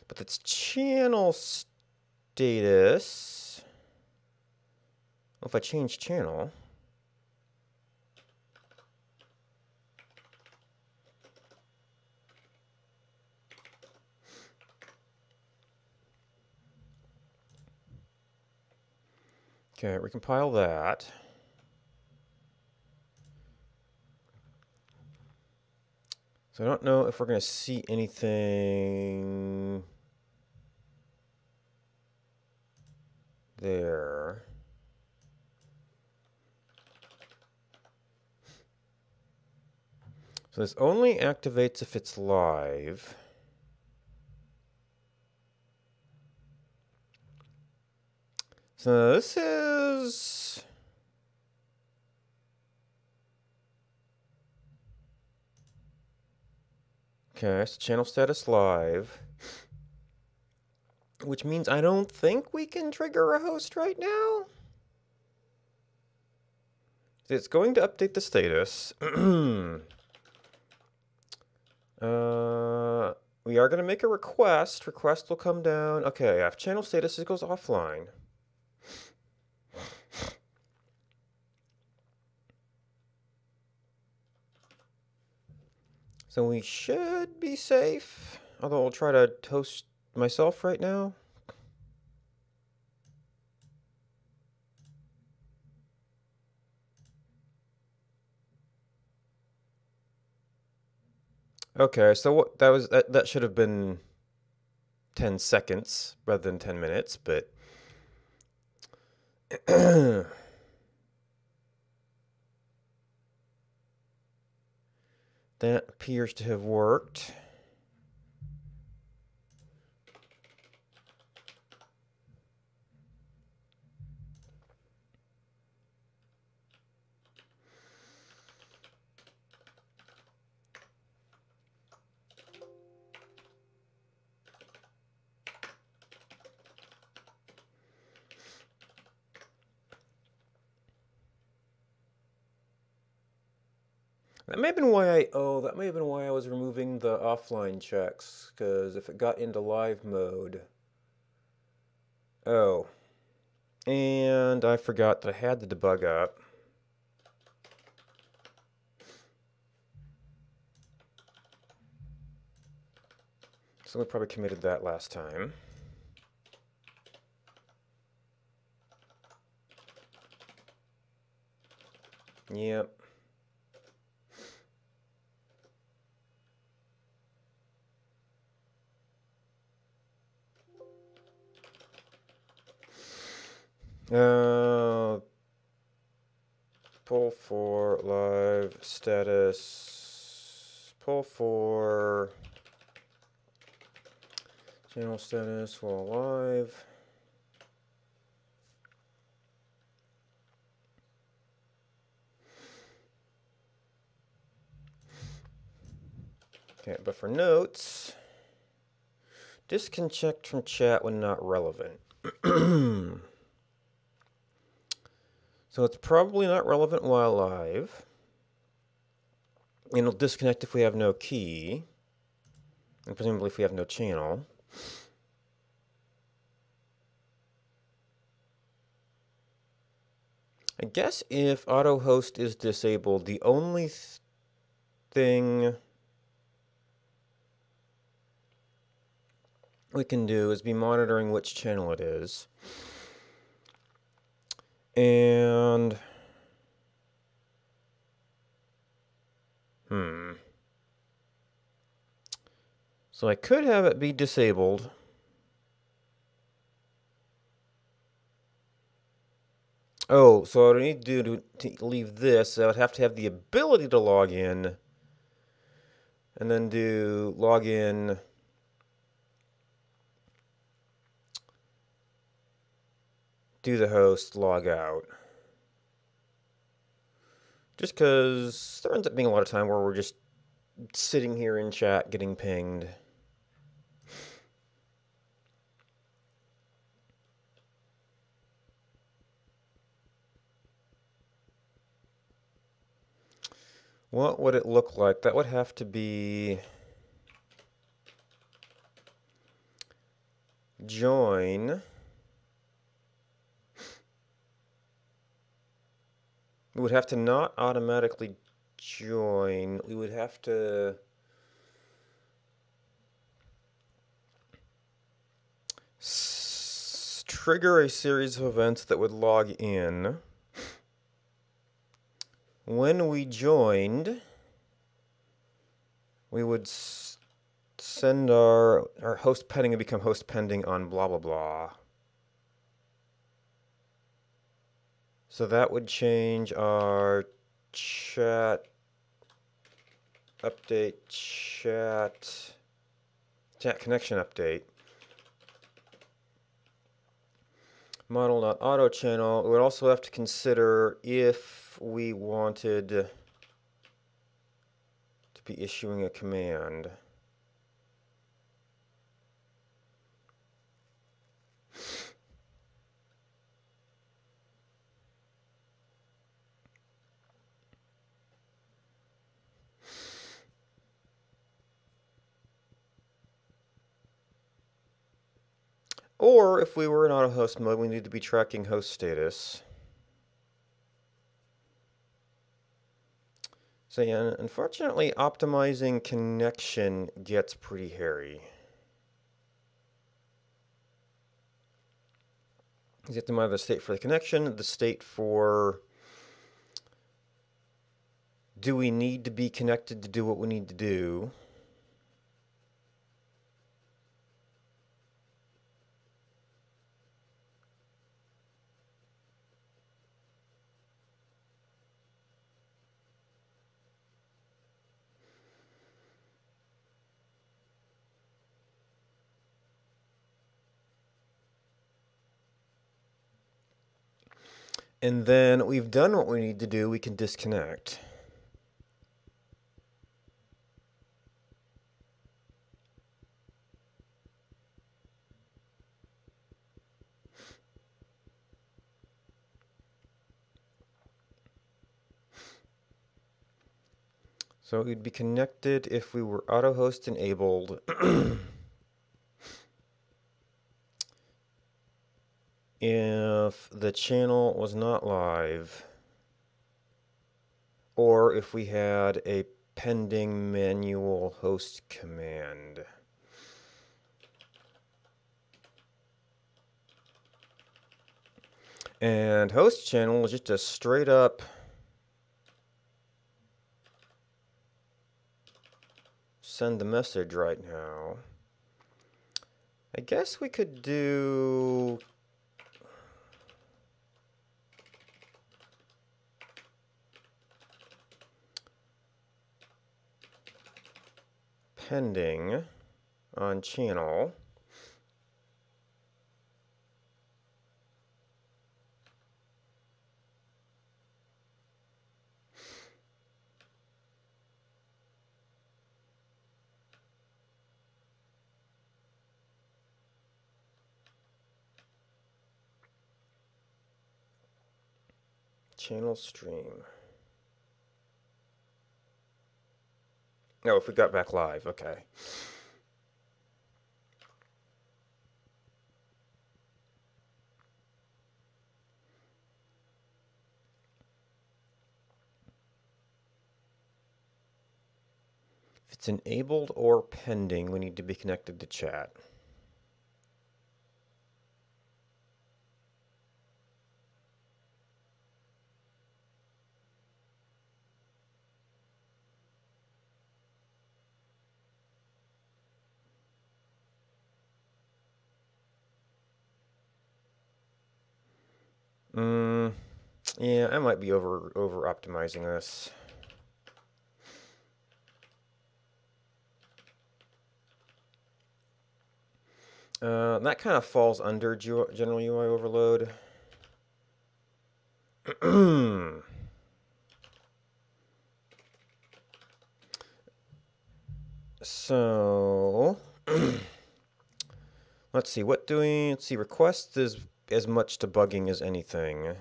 But that's channel status. Well, if I change channel... Okay, recompile that. So I don't know if we're going to see anything there. So this only activates if it's live. So this is... Okay, so channel status live. Which means I don't think we can trigger a host right now. It's going to update the status. We are going to make a request. Request will come down. Okay, if channel status goes offline. So we should be safe. Although I'll try to toast myself right now. Okay, so what that should have been 10 seconds rather than 10 minutes, but that appears to have worked. That may have been why that may have been why I was removing the offline checks, because if it got into live mode. Oh. And I forgot that I had the debug up. So we probably committed that last time. Yep. Pull for live status. Pull for channel status while live. Okay, but for notes, disconnect from chat when not relevant. So it's probably not relevant while live. And it'll disconnect if we have no key. And presumably if we have no channel. I guess if auto host is disabled, the only thing we can do is be monitoring which channel it is. And so I could have it be disabled. Oh, so what I need to do to leave this, I would have to have the ability to log in. And then do login. Do the host, log out. Just because there ends up being a lot of time where we're just sitting here in chat getting pinged. What would it look like? That would have to be join. We would have to not automatically join. We would have to trigger a series of events that would log in. When we joined, we would send our host pending and become host pending on blah blah blah. So that would change our chat update, chat connection update. Model.auto channel. We would also have to consider if we wanted to be issuing a command. Or if we were in auto host mode, we need to be tracking host status. So yeah, unfortunately, optimizing connection gets pretty hairy. You have to monitor the state for the connection, the state for do we need to be connected to do what we need to do. And then we've done what we need to do, we can disconnect. So we'd be connected if we were auto host enabled. If the channel was not live, or if we had a pending manual host command. And host channel is just a straight up send the message right now. I guess we could do pending on channel. Channel stream. No, if we got back live, okay. If it's enabled or pending, we need to be connected to chat. Yeah, I might be over optimizing this. That kind of falls under general UI overload. So let's see, let's see, request is as much debugging as anything.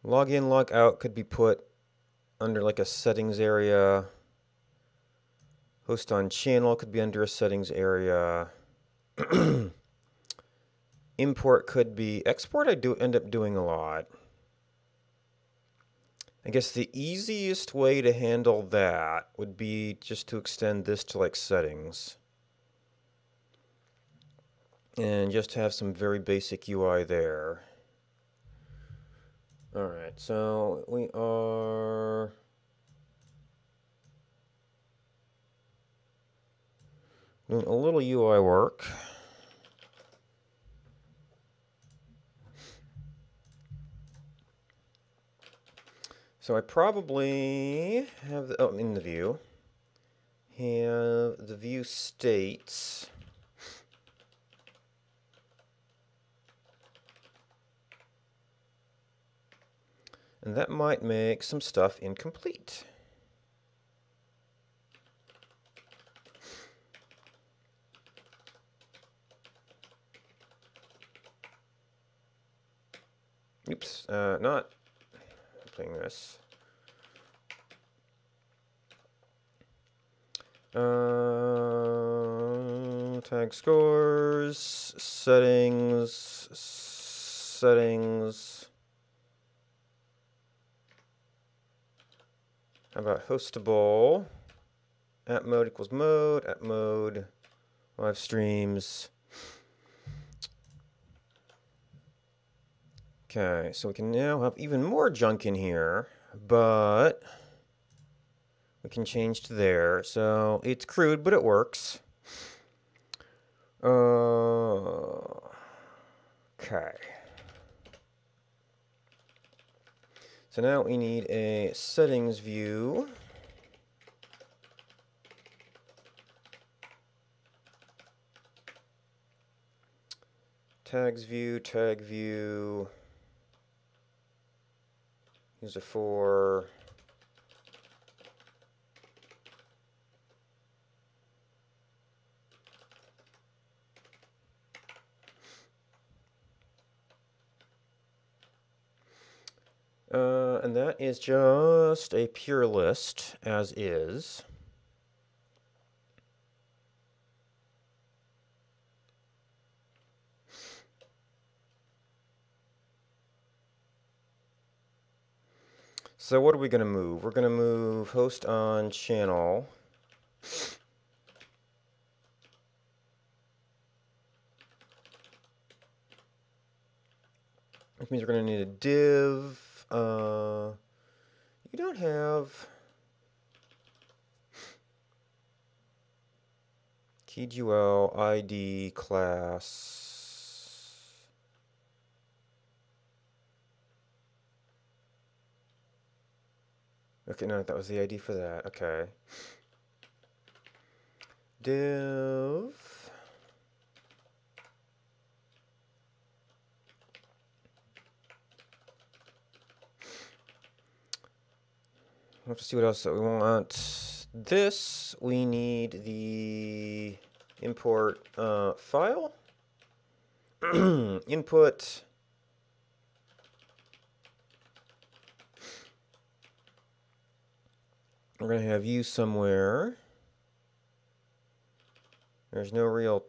Log in, log out could be put under like a settings area. Host on channel could be under a settings area. Import could be, export I do end up doing a lot. I guess the easiest way to handle that would be just to extend this to like settings. And just have some very basic UI there. Alright, so we are doing a little UI work. So I probably have, in the view, have the view states. And that might make some stuff incomplete. Oops, not doing this. Tag scores, settings. How about hostable? App mode equals mode, app mode, live streams. Okay, so we can now have even more junk in here, but we can change to there. So it's crude, but it works. Okay. So now we need a settings view. Tags view, tag view. User for. And that is just a pure list, as is. So what are we going to move? We're going to move host on channel. Which means we're going to need a div. You don't have KeyGL ID class. Okay, no, that was the ID for that. Okay. Div. We'll have to see what else that we want. This, we need the import file. Input. We're going to have you somewhere. There's no real,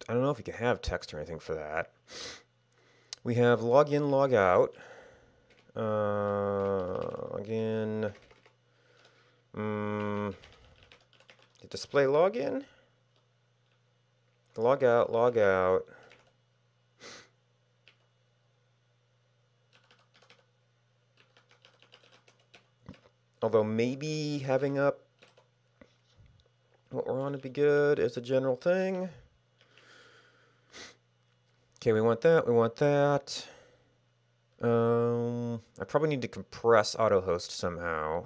I don't know if you can have text or anything for that. We have login, log out. Login. Display login. Log out, log out. Although maybe having up what we're on would be good as a general thing. Okay, we want that, we want that. I probably need to compress AutoHost somehow.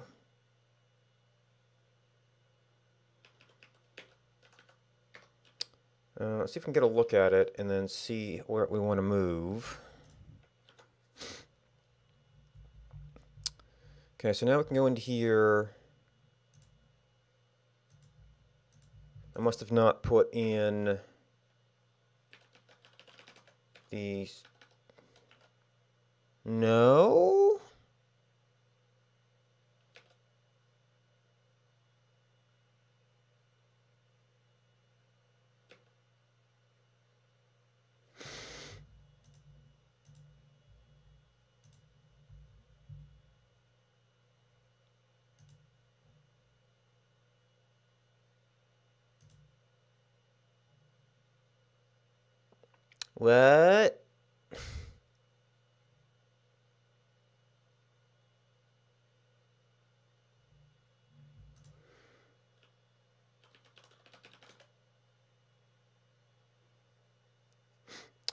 Let's see if we can get a look at it and then see where we want to move. Okay, so now we can go into here. I must have not put in the... No? What?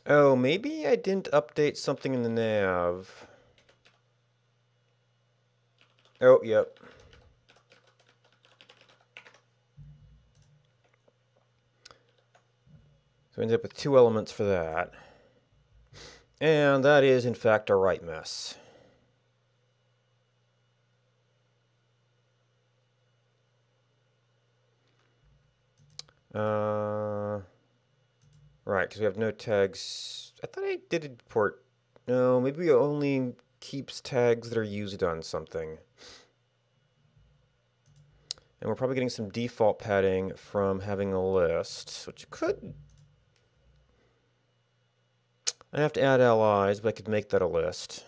Oh, maybe I didn't update something in the nav. Oh, yep. So we ended up with 2 elements for that. And that is, in fact, a right mess. Right, because we have no tags. I thought I did import. No, maybe it only keeps tags that are used on something. And we're probably getting some default padding from having a list, which could... I have to add LIs, but I could make that a list.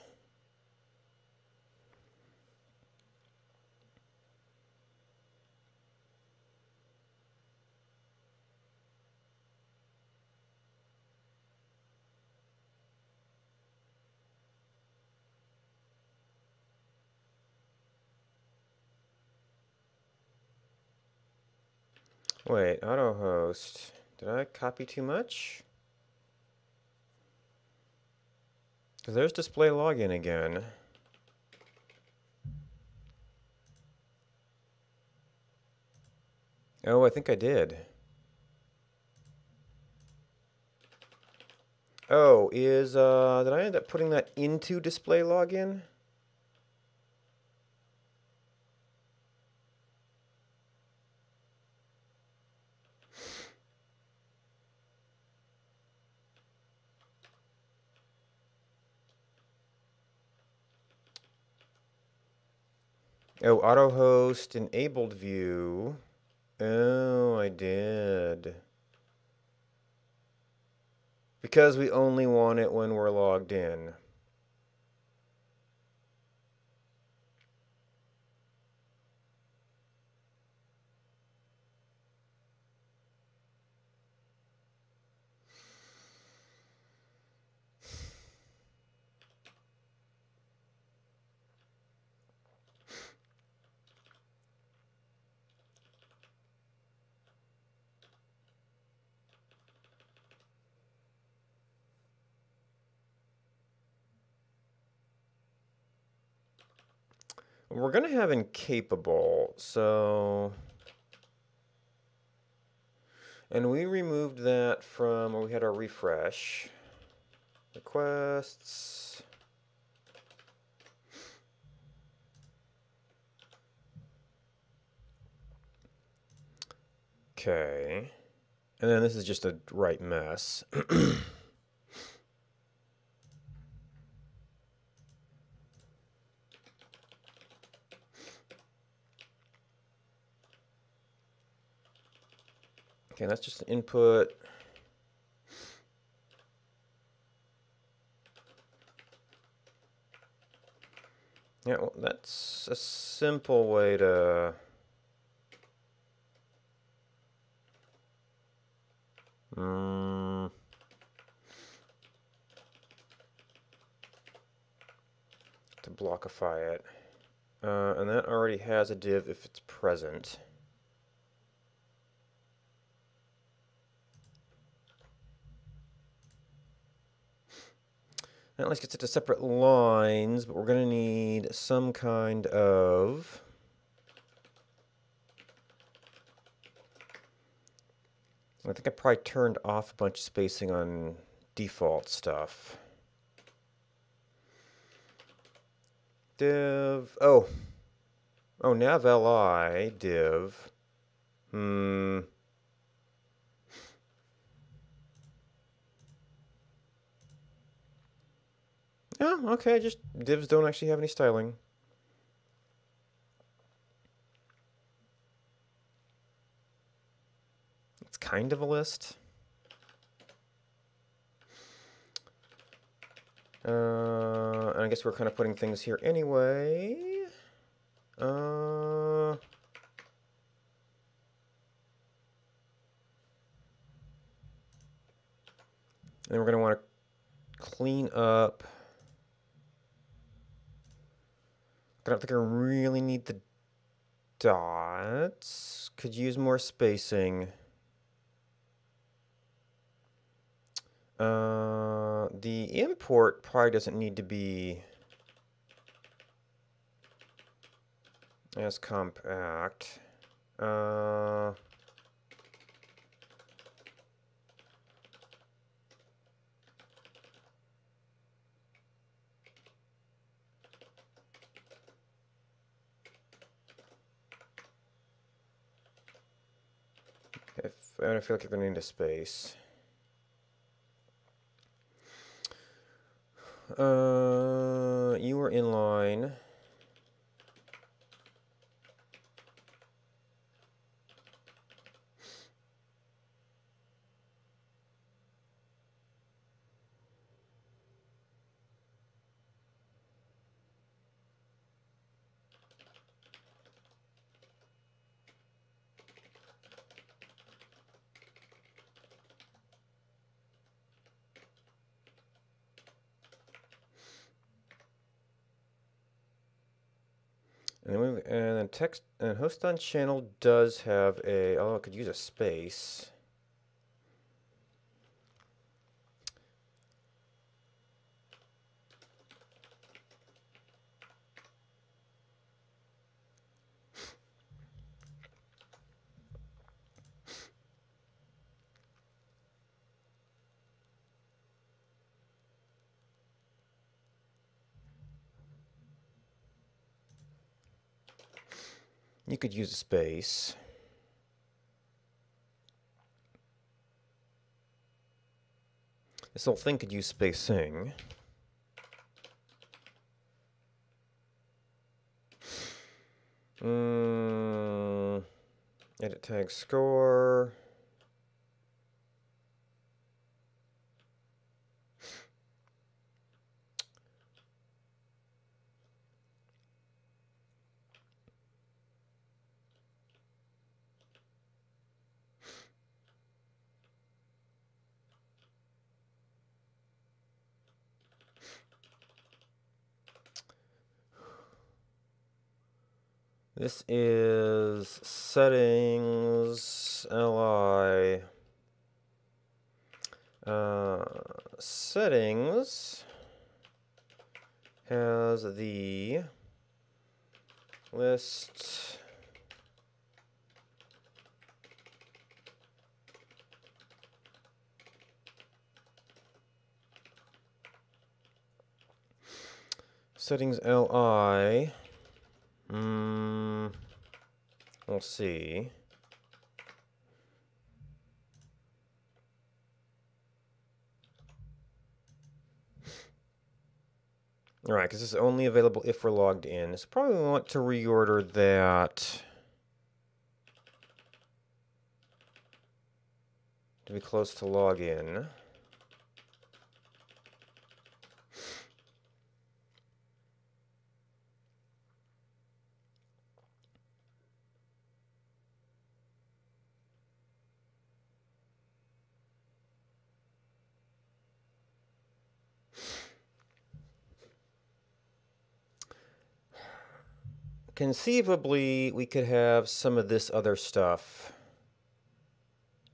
Wait, AutoHost. Did I copy too much? Because there's display login again. Oh, I think I did. Oh, did I end up putting that into display login? Oh, auto host enabled view. Oh, I did. Because we only want it when we're logged in. We're going to have incapable, so... And we removed that from where we had our refresh. Requests. Okay. And then this is just a right mess. Okay, that's just an input. Yeah, well, that's a simple way to... to blockify it. And that already has a div if it's present. That let's get it to separate lines, but we're going to need some kind of... I think I probably turned off a bunch of spacing on default stuff. Div... Oh, nav li div. Oh, okay, just divs don't actually have any styling. It's kind of a list. And I guess we're kind of putting things here anyway. And then we're going to want to clean up. I don't think I really need the dots. Could use more spacing. The import probably doesn't need to be as compact. I feel like you're going to need a space. You were in line. And then text and host on channel does have a, oh, I could use a space. You could use a space. This whole thing could use spacing. Edit tag score. This is settings li. Settings has the list settings li. We'll see. All right, because this is only available if we're logged in. So probably we want to reorder that to be close to login. Conceivably, we could have some of this other stuff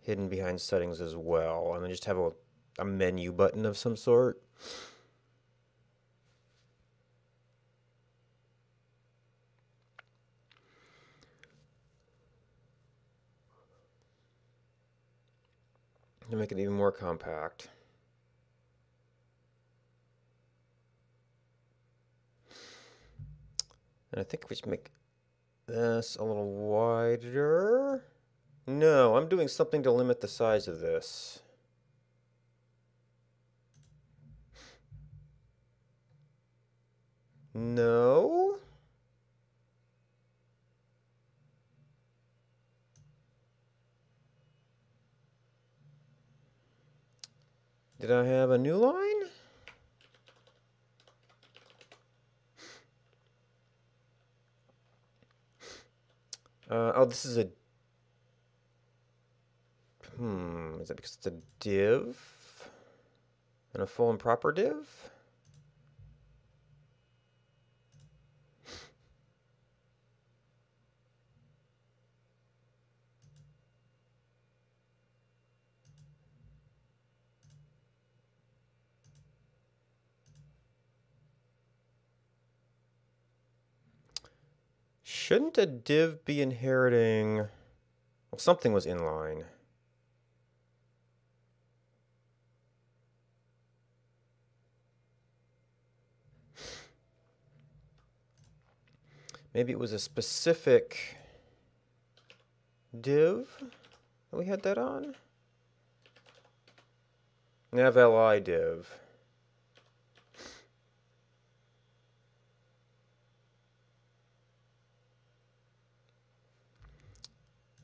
hidden behind settings as well. And then just have a menu button of some sort. To make it even more compact. And I think we should make this a little wider. No, I'm doing something to limit the size of this. No? Did I have a new line? Oh, this is a... is that because it's a div? And a full and proper div? Shouldn't a div be inheriting... Well, something was inline. Maybe it was a specific div that we had that on? Nav li div.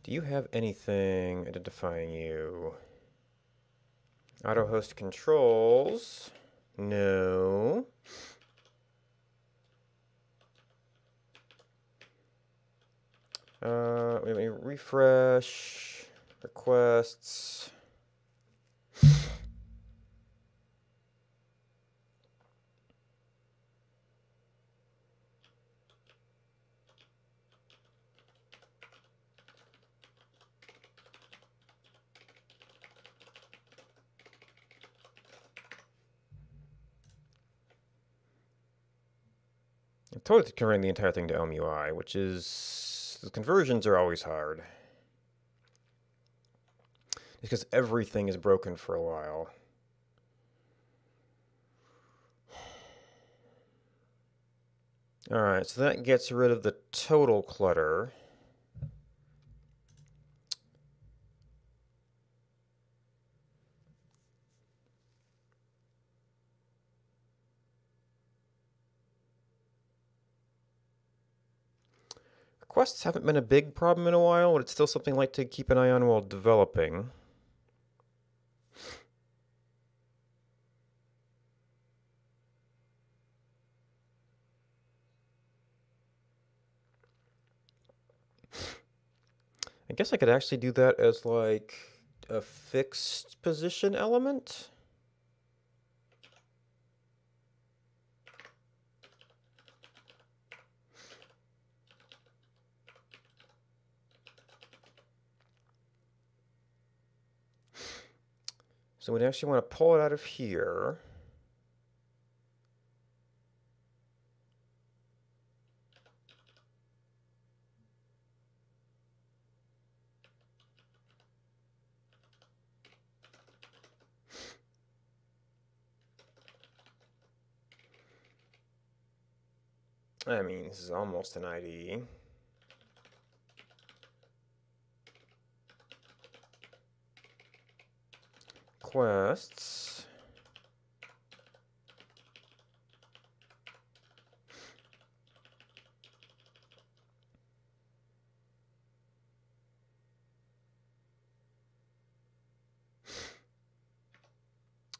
Do you have anything identifying you? Auto host controls. No. Let me refresh. Requests. I'm totally converting the entire thing to Elm UI, which is... The conversions are always hard. Because everything is broken for a while. Alright, so that gets rid of the total clutter. Quests haven't been a big problem in a while, but it's still something I like to keep an eye on while developing. I guess I could actually do that as like a fixed position element. So we'd actually want to pull it out of here. I mean, this is almost an ID. Quests.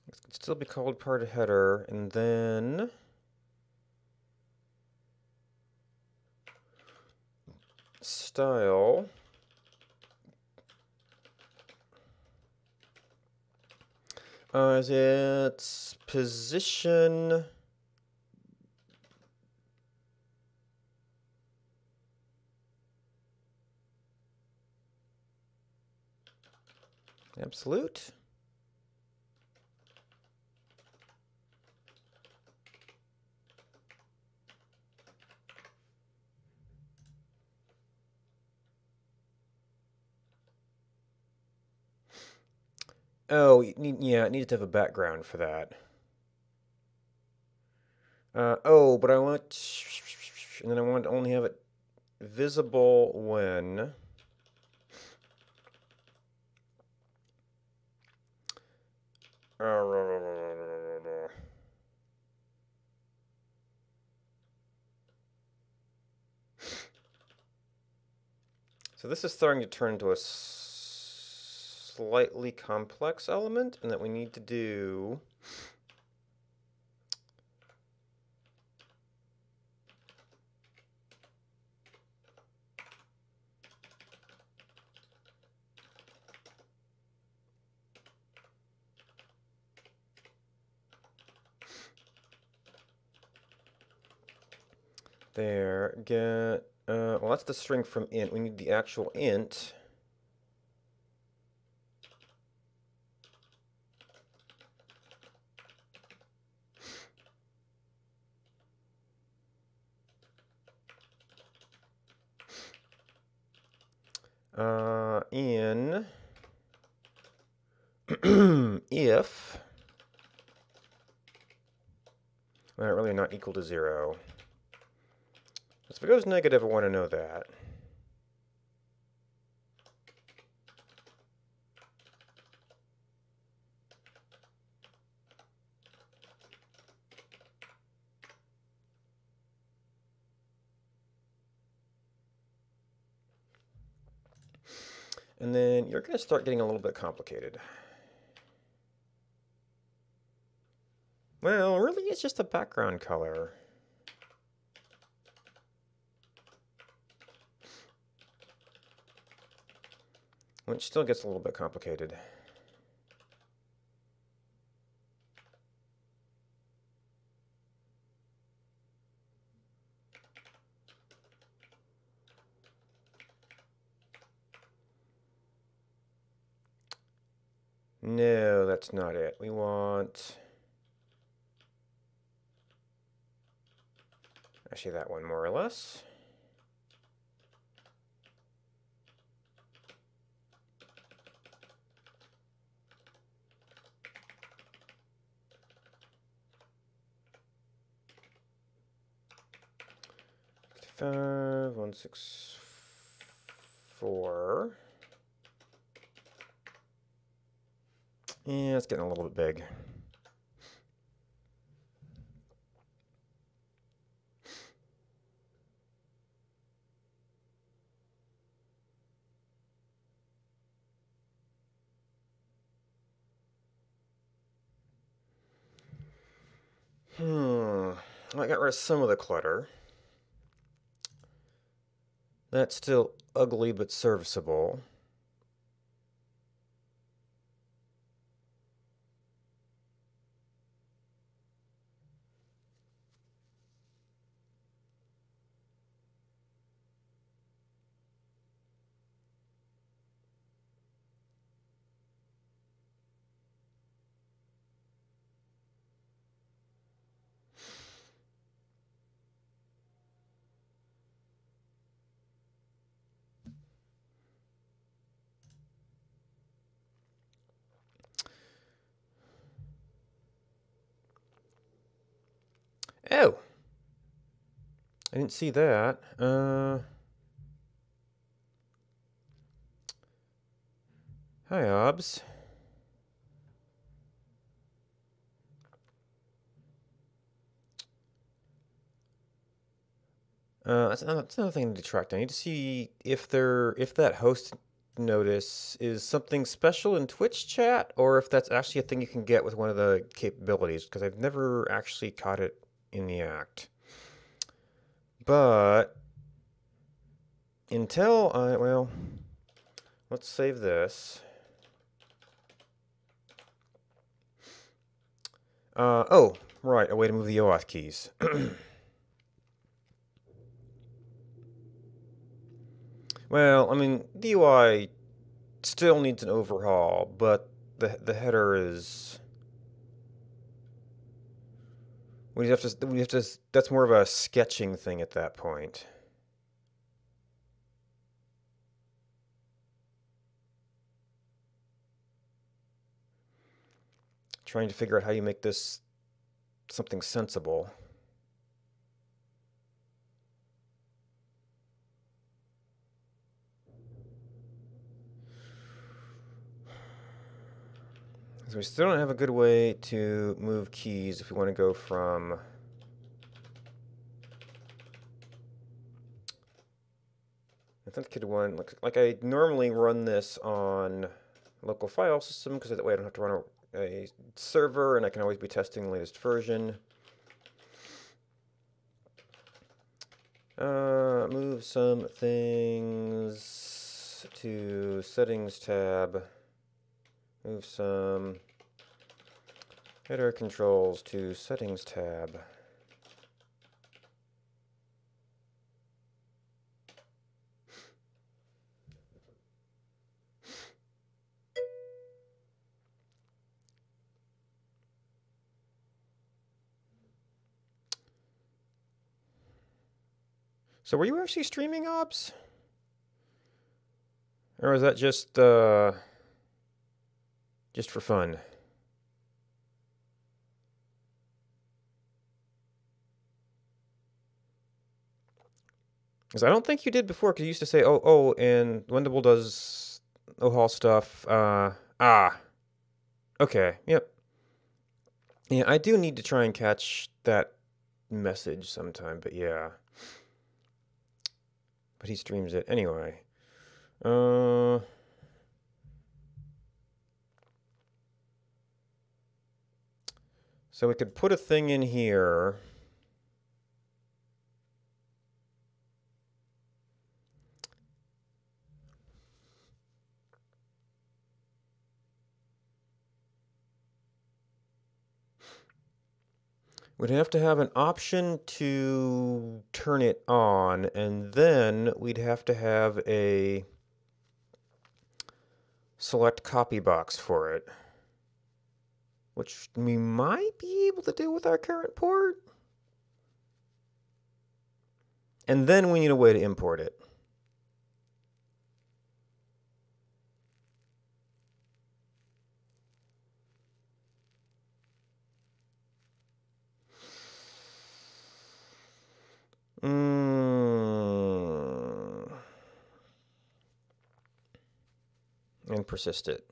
This could still be called part of header, and then style. Is it position? Absolute? Oh, yeah, it needs to have a background for that. Oh, but I want, and then I want to only have it visible when so this is starting to turn into a slightly complex element, and that we need to do there, get, well, that's the string from int. We need the actual int. In if, well, really not equal to 0. So if it goes negative, I want to know that. And then you're going to start getting a little bit complicated. Well, really, it's just a background color. Which still gets a little bit complicated. No, that's not it. We want... actually, that one more or less. Five, 164. Yeah, it's getting a little bit big. I got rid of some of the clutter. That's still ugly but serviceable. Oh! I didn't see that. Hi, Obs. That's another thing to track. I need to see if that host notice is something special in Twitch chat, or if that's actually a thing you can get with one of the capabilities, because I've never actually caught it in the act. But well, let's save this. Oh, right, a way to move the OAuth keys. Well, I mean, the UI still needs an overhaul, but the header is. We have to. That's more of a sketching thing at that point. Trying to figure out how you make this something sensible. So we still don't have a good way to move keys if we want to go from authenticated one. Like I normally run this on local file system because that way I don't have to run a server and I can always be testing the latest version. Move some things to settings tab. Move some header controls to settings tab. So were you actually streaming, Ops? Or was that just for fun? Because I don't think you did before, because you used to say, oh, and Wendable does OHAL stuff. Okay, yep. Yeah, I do need to try and catch that message sometime, but yeah. But he streams it anyway. So we could put a thing in here. We'd have to have an option to turn it on, and then we'd have to have a select copy box for it, which we might be able to do with our current port. And then we need a way to import it. And persist it.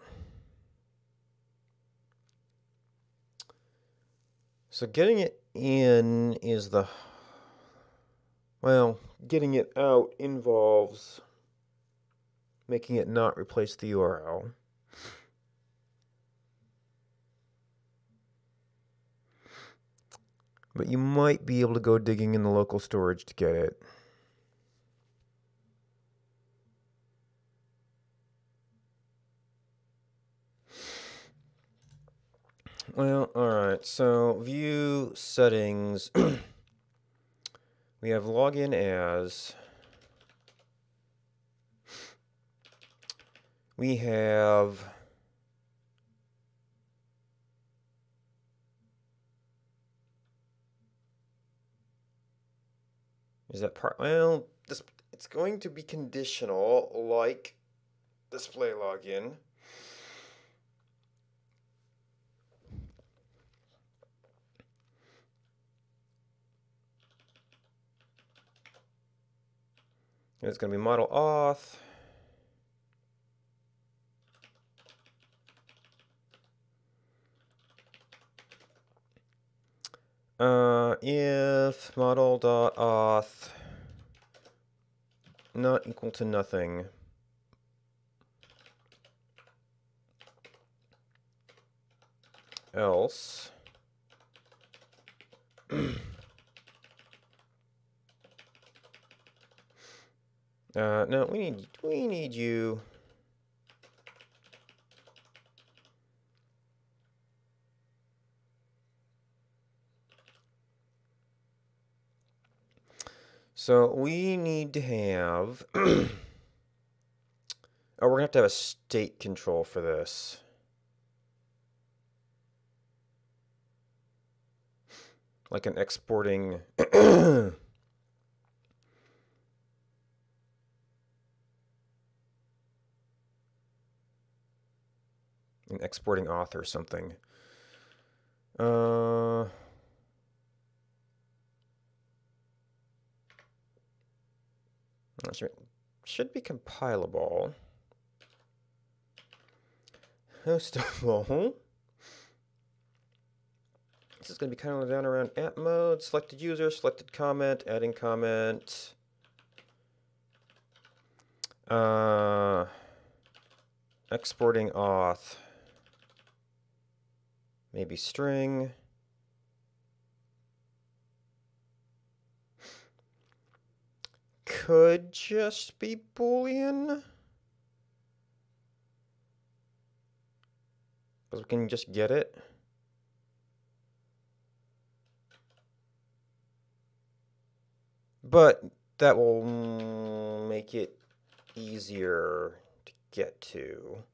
So getting it in is well, getting it out involves making it not replace the URL. But you might be able to go digging in the local storage to get it. Well, alright, so view settings. We have login as. We have. Is that part? Well, it's going to be conditional, like display login. It's going to be model auth. If model.auth not equal to nothing, else no, we need you. So we need to have. Oh, we're gonna have to have a state control for this. Like an exporting. An exporting auth or something. Not sure. Should be compilable. Hostable. This is going to be kind of down around app mode. Selected user, selected comment, adding comment. Exporting auth. Maybe string. Could just be Boolean. Because we can just get it. But that will make it easier to get to.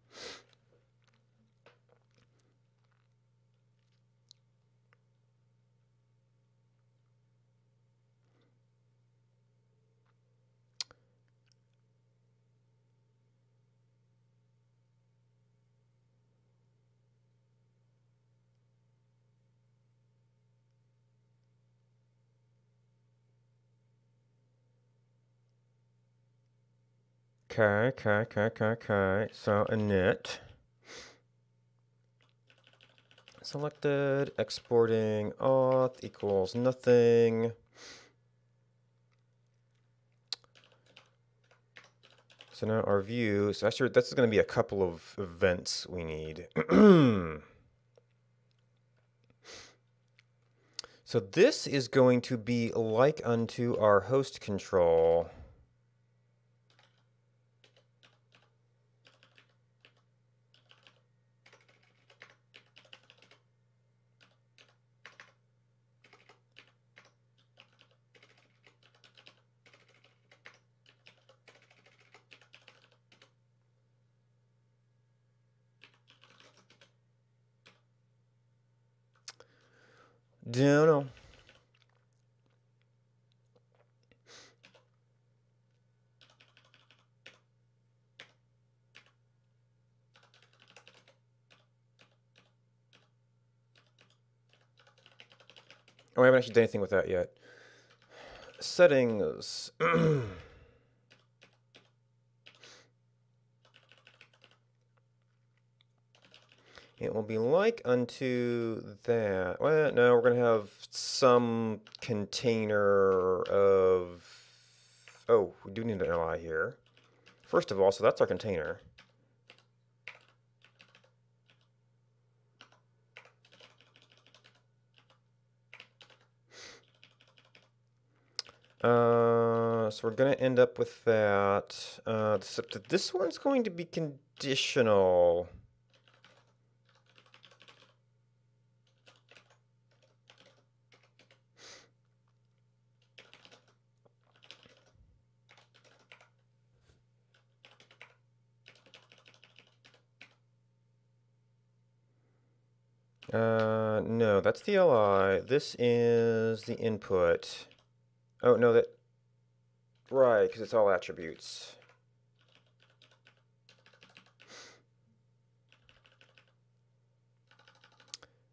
Okay. So init. Selected, exporting auth equals nothing. So now our view, so actually that's going to be a couple of events we need. So this is going to be like unto our host control. Don't know. Oh, I haven't actually done anything with that yet. Settings. It will be like unto that. Well, no, we're going to have some container of... Oh, we do need an li here. First of all, so that's our container. So we're going to end up with that. Except that this one's going to be conditional. No, that's the LI. This is the input. Oh, no, that... Right, because it's all attributes.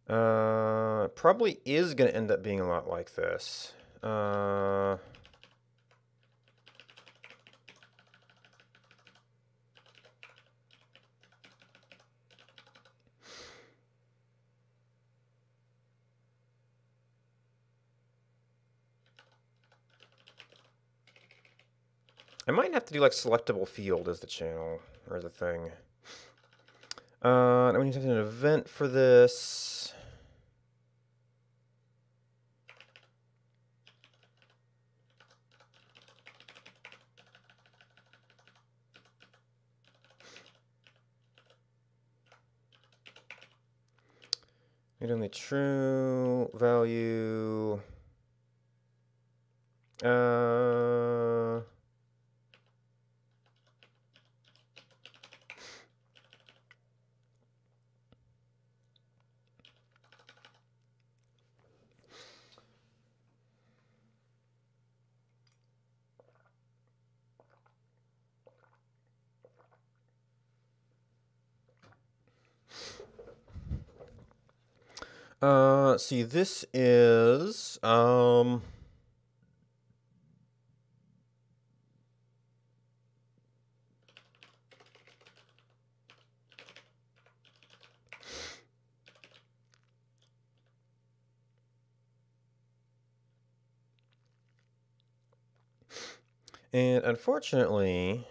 Probably is going to end up being a lot like this. I might have to do like selectable field as the channel or the thing. And we need to have an event for this. Need only true value. See, this is, and unfortunately,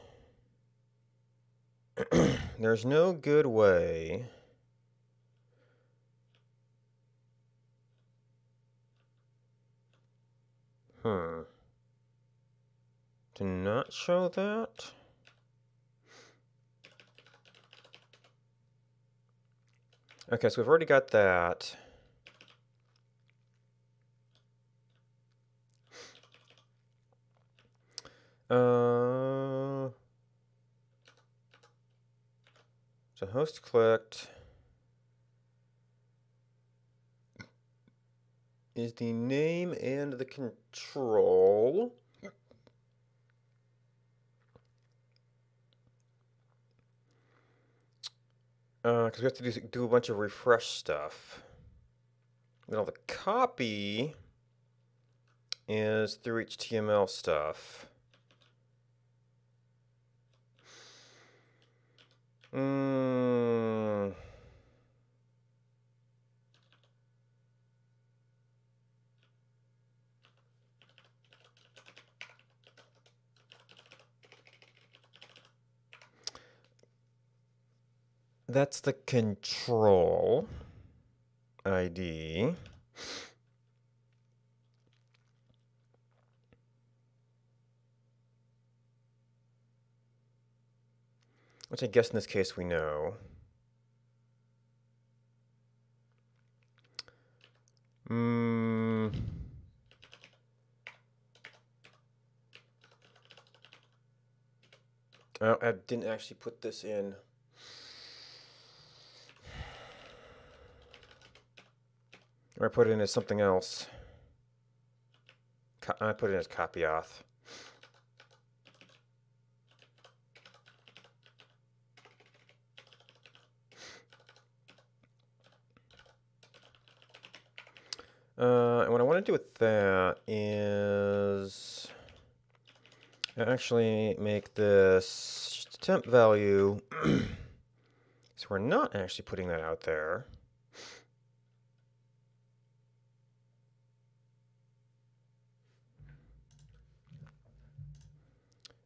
there's no good way to not show that. Okay, so we've already got that. So host clicked is the name and the control. Because we have to do a bunch of refresh stuff. Now the copy is through HTML stuff. That's the control ID. Which I guess in this case we know. Oh, I didn't actually put this in. Or I put it in as something else. I put it as copyoff. And what I want to do with that is actually make this just a temp value. So we're not actually putting that out there.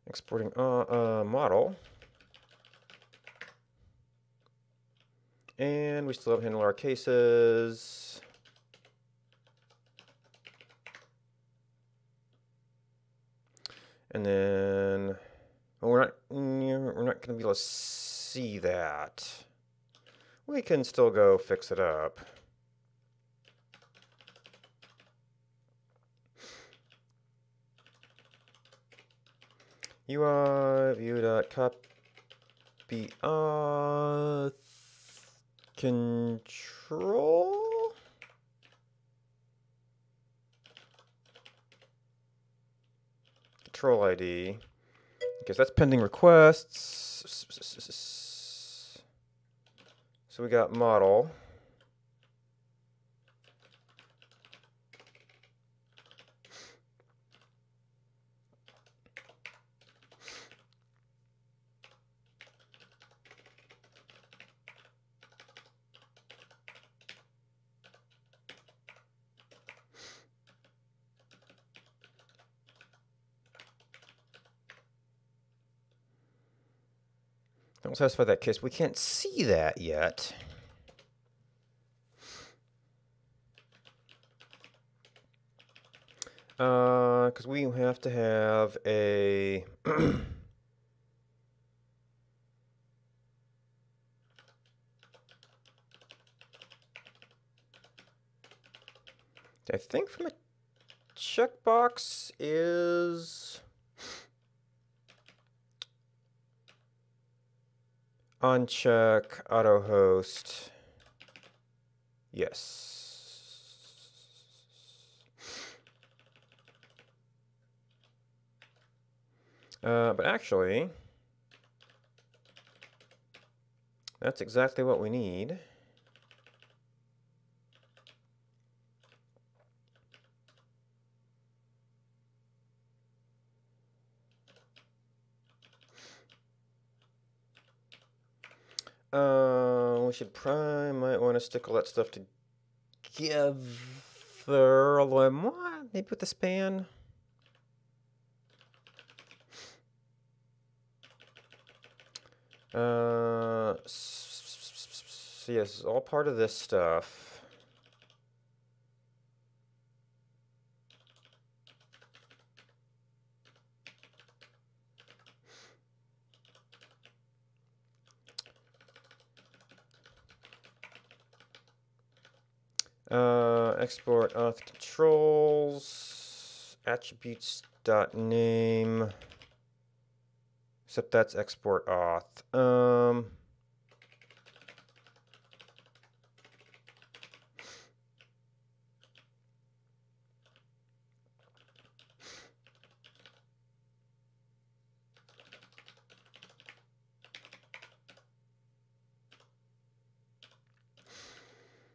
Exporting model. And we still have handle our cases. And then we're not going to be able to see that. We can still go fix it up. UI view.copy auth control. Control ID. Because that's pending requests. So we got model. Don't satisfy that case. We can't see that yet. Because we have to have a I think from a checkbox is on check auto host. Yes. But actually, that's exactly what we need. We should probably might want to stick all that stuff together. Although maybe with the span. So yes, all part of this stuff. Export auth controls attributes.name. Except that's export auth.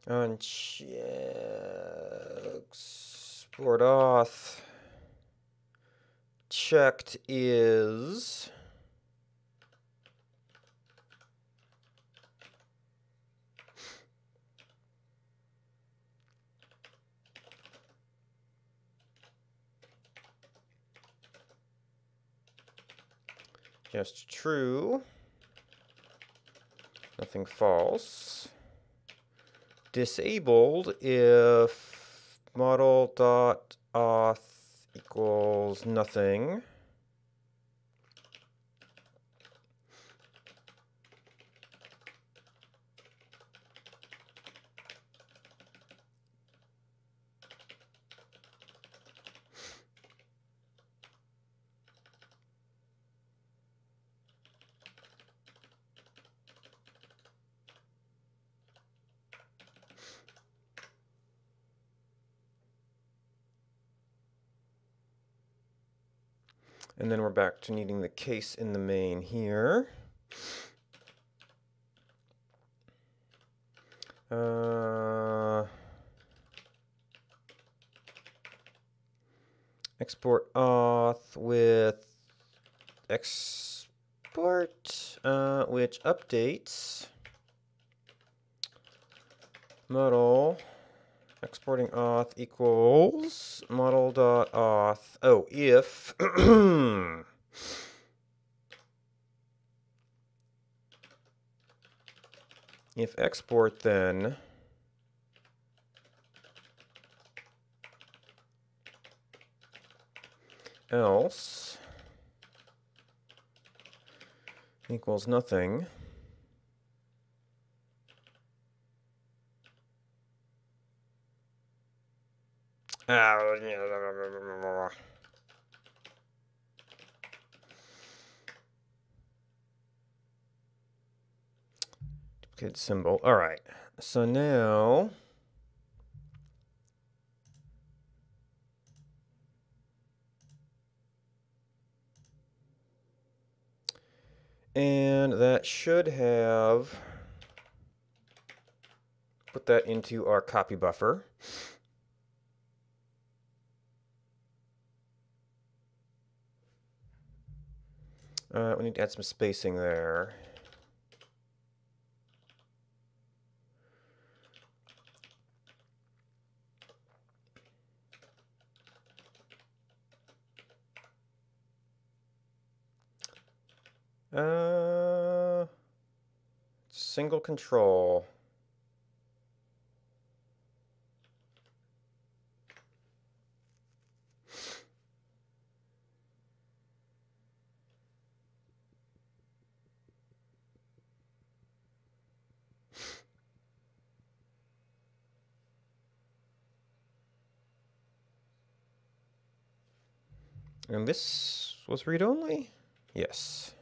On export auth checked is just true, nothing false. Disabled if model.auth equals nothing. And then we're back to needing the case in the main here. Export auth with export, which updates model exporting auth equals model.auth. Oh, if if export then else equals nothing. Duplicate symbol. All right. So now and that should have put that into our copy buffer. We need to add some spacing there. Single control. And this was read-only? Yes.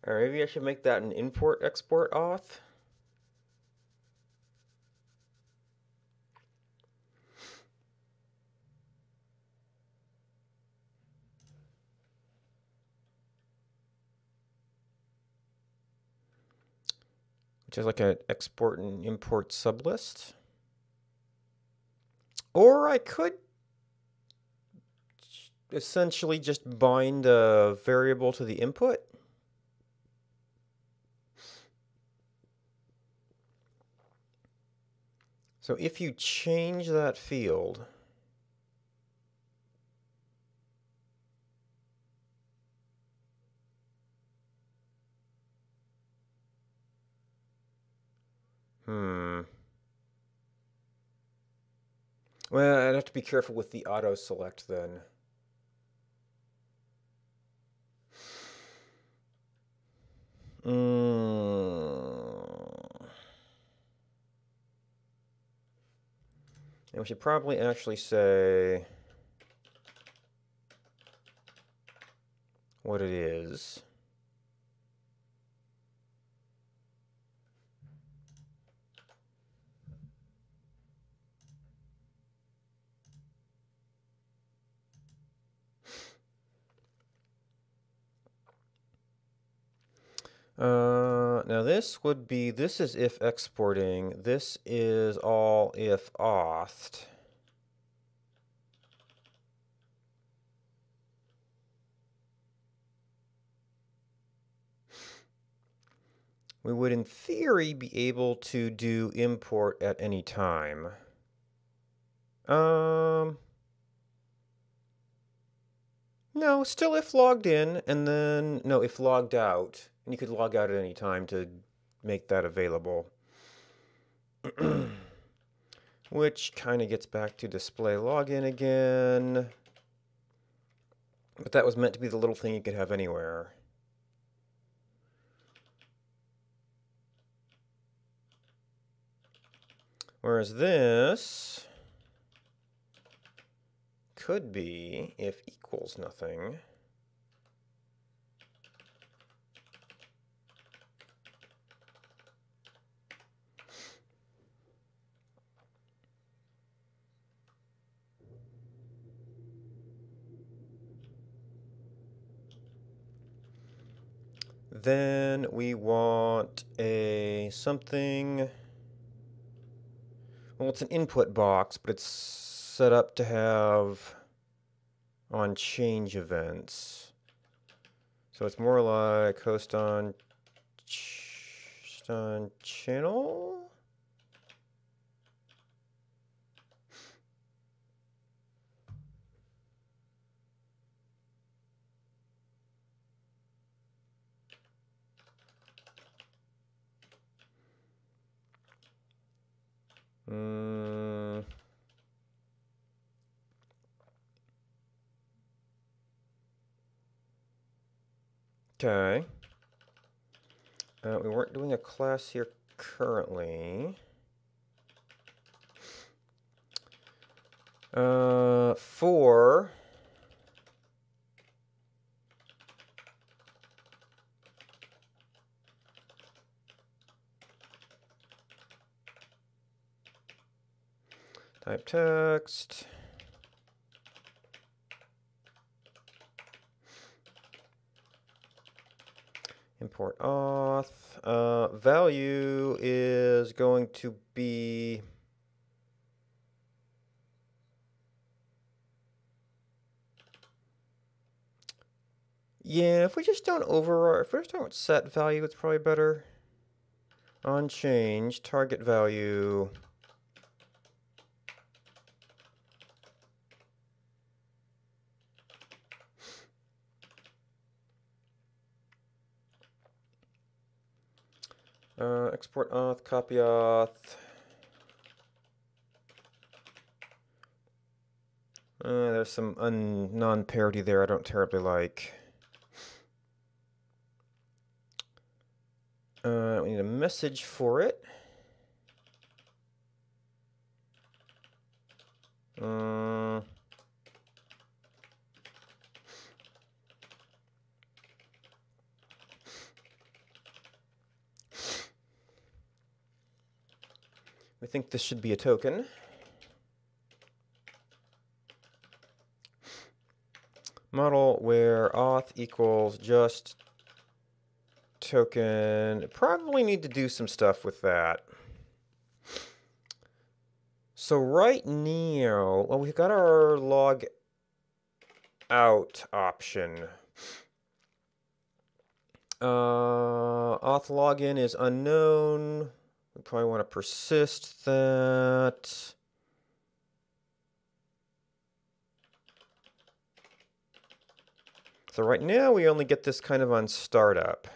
Or maybe I should make that an import-export auth. Which is like an export and import sublist. Or I could essentially just bind a variable to the input. So if you change that field, well, I'd have to be careful with the auto select then. And we should probably actually say what it is. Now this would be, this is if exporting, this is all if authed. We would in theory be able to do import at any time. No, still if logged in, and then, no, if logged out. And you could log out at any time to make that available. Which kind of gets back to display login again. But that was meant to be the little thing you could have anywhere. Whereas this could be if equals nothing. Then we want a something. well, it's an input box, but it's set up to have on change events. So it's more like host on channel. Okay. We weren't doing a class here currently. For type text. Import auth. Value is going to be if we just don't set value, it's probably better. On change, target value. Export auth, copy auth. There's some non-parity there I don't terribly like. We need a message for it. We think this should be a token. Model where auth equals just token. Probably need to do some stuff with that. So right now, well, we've got our log out option. Auth login is unknown. We probably want to persist that. So right now we only get this kind of on startup.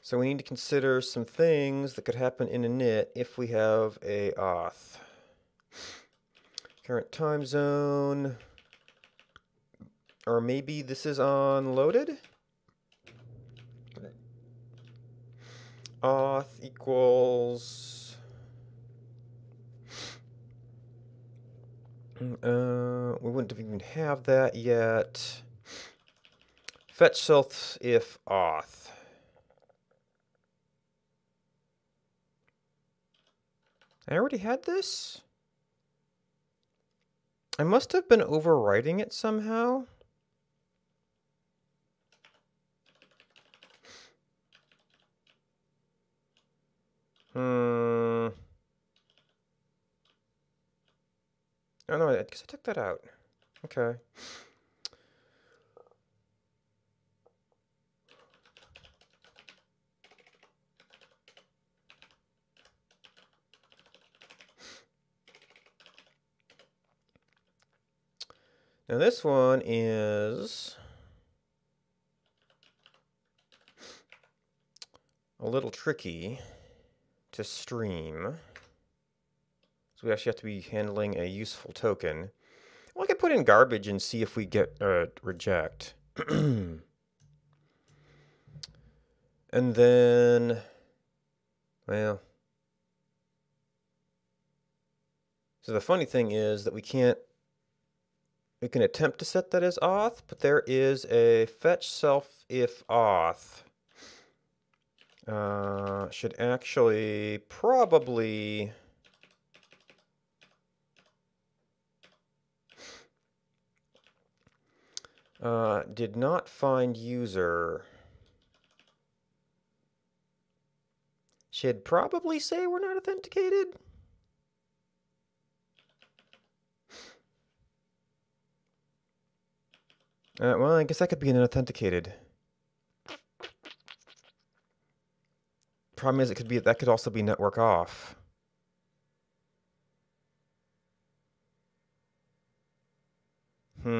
So we need to consider some things that could happen in init if we have a auth. Current time zone. Or maybe this is on loaded? Auth equals... we wouldn't even have that yet. Fetch self if auth. I already had this? I must have been overwriting it somehow. Oh no, I guess I took that out. Okay. Now this one is a little tricky to stream. So we actually have to be handling a useful token. Well, I could put in garbage and see if we get reject. And then, well, so the funny thing is that we can attempt to set that as auth, but there is a fetch self if auth. Should actually probably Did not find user. Should probably say we're not authenticated. Well, I guess that could be an unauthenticated. Problem is, that could also be network off. All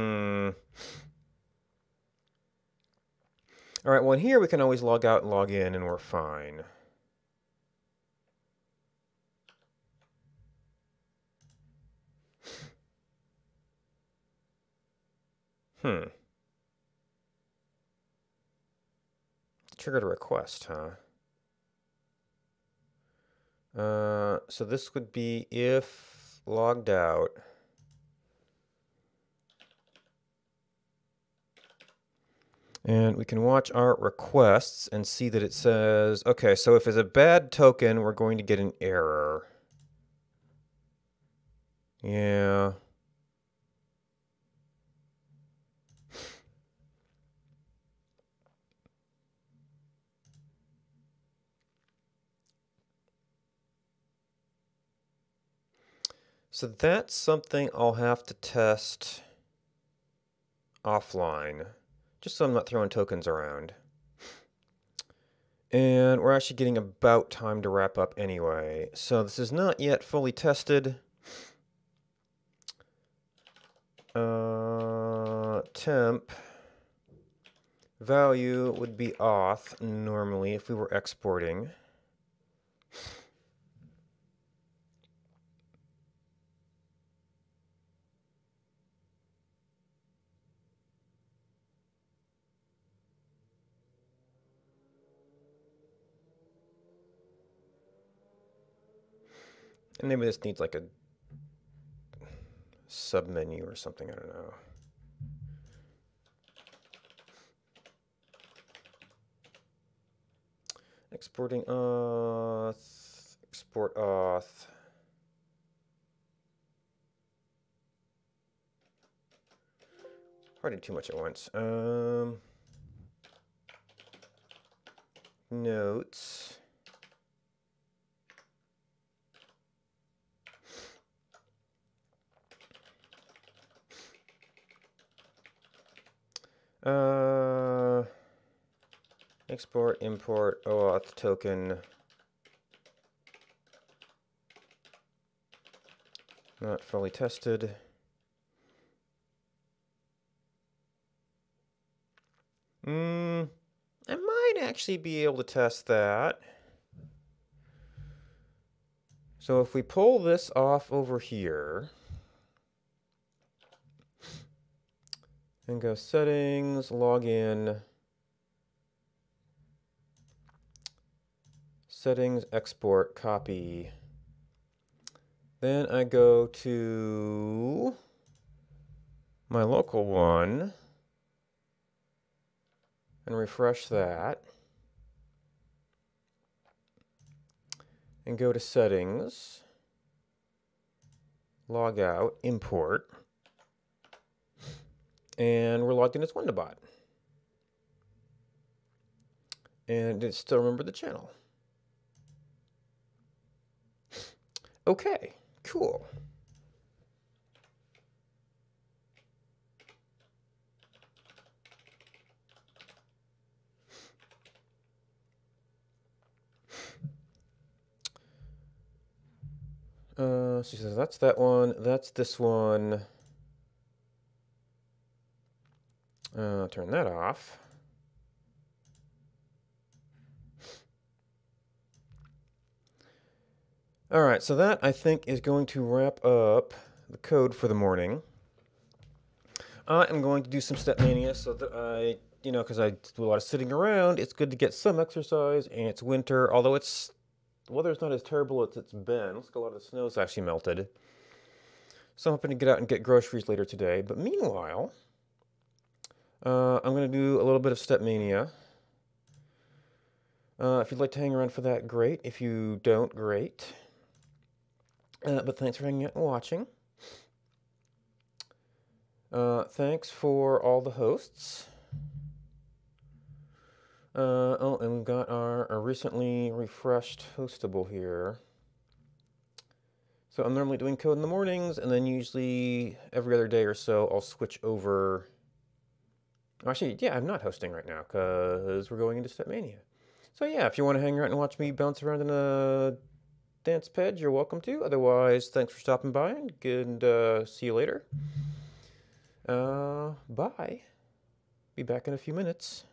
right, well, in here we can always log out and log in, and we're fine. Triggered a request, huh? So this would be if logged out. And we can watch our requests and see that it says, okay, so if it's a bad token, we're going to get an error. Yeah. So that's something I'll have to test offline, just so I'm not throwing tokens around. And we're actually getting about time to wrap up anyway. So this is not yet fully tested. Temp value would be auth normally if we were exporting. And maybe this needs like a submenu or something, I don't know. Exporting auth, export auth. Probably too much at once. Notes. Export, import, OAuth token. Not fully tested. I might actually be able to test that. So if we pull this off over here and go settings, login, settings, export, copy. Then I go to my local one and refresh that. And go to settings, log out, import. And we're logged in as Wondabot. And it still remembered the channel. Okay, cool. She says that's that one, that's this one. Turn that off. All right, so that I think is going to wrap up the code for the morning. I am going to do some Stepmania so that I, because I do a lot of sitting around, it's good to get some exercise, and it's winter, although the weather's not as terrible as it's been. Looks like a lot of the snow's actually melted. So I'm hoping to get out and get groceries later today. But meanwhile, I'm going to do a little bit of Stepmania. If you'd like to hang around for that, great. If you don't, great. But thanks for hanging out and watching. Thanks for all the hosts. Oh, and we've got our recently refreshed hostable here. So I'm normally doing code in the mornings, and then usually every other day or so I'll switch over. Actually, yeah, I'm not hosting right now because we're going into Stepmania. So yeah, if you want to hang around and watch me bounce around in a dance ped, you're welcome to. Otherwise, thanks for stopping by, and see you later. Bye. Be back in a few minutes.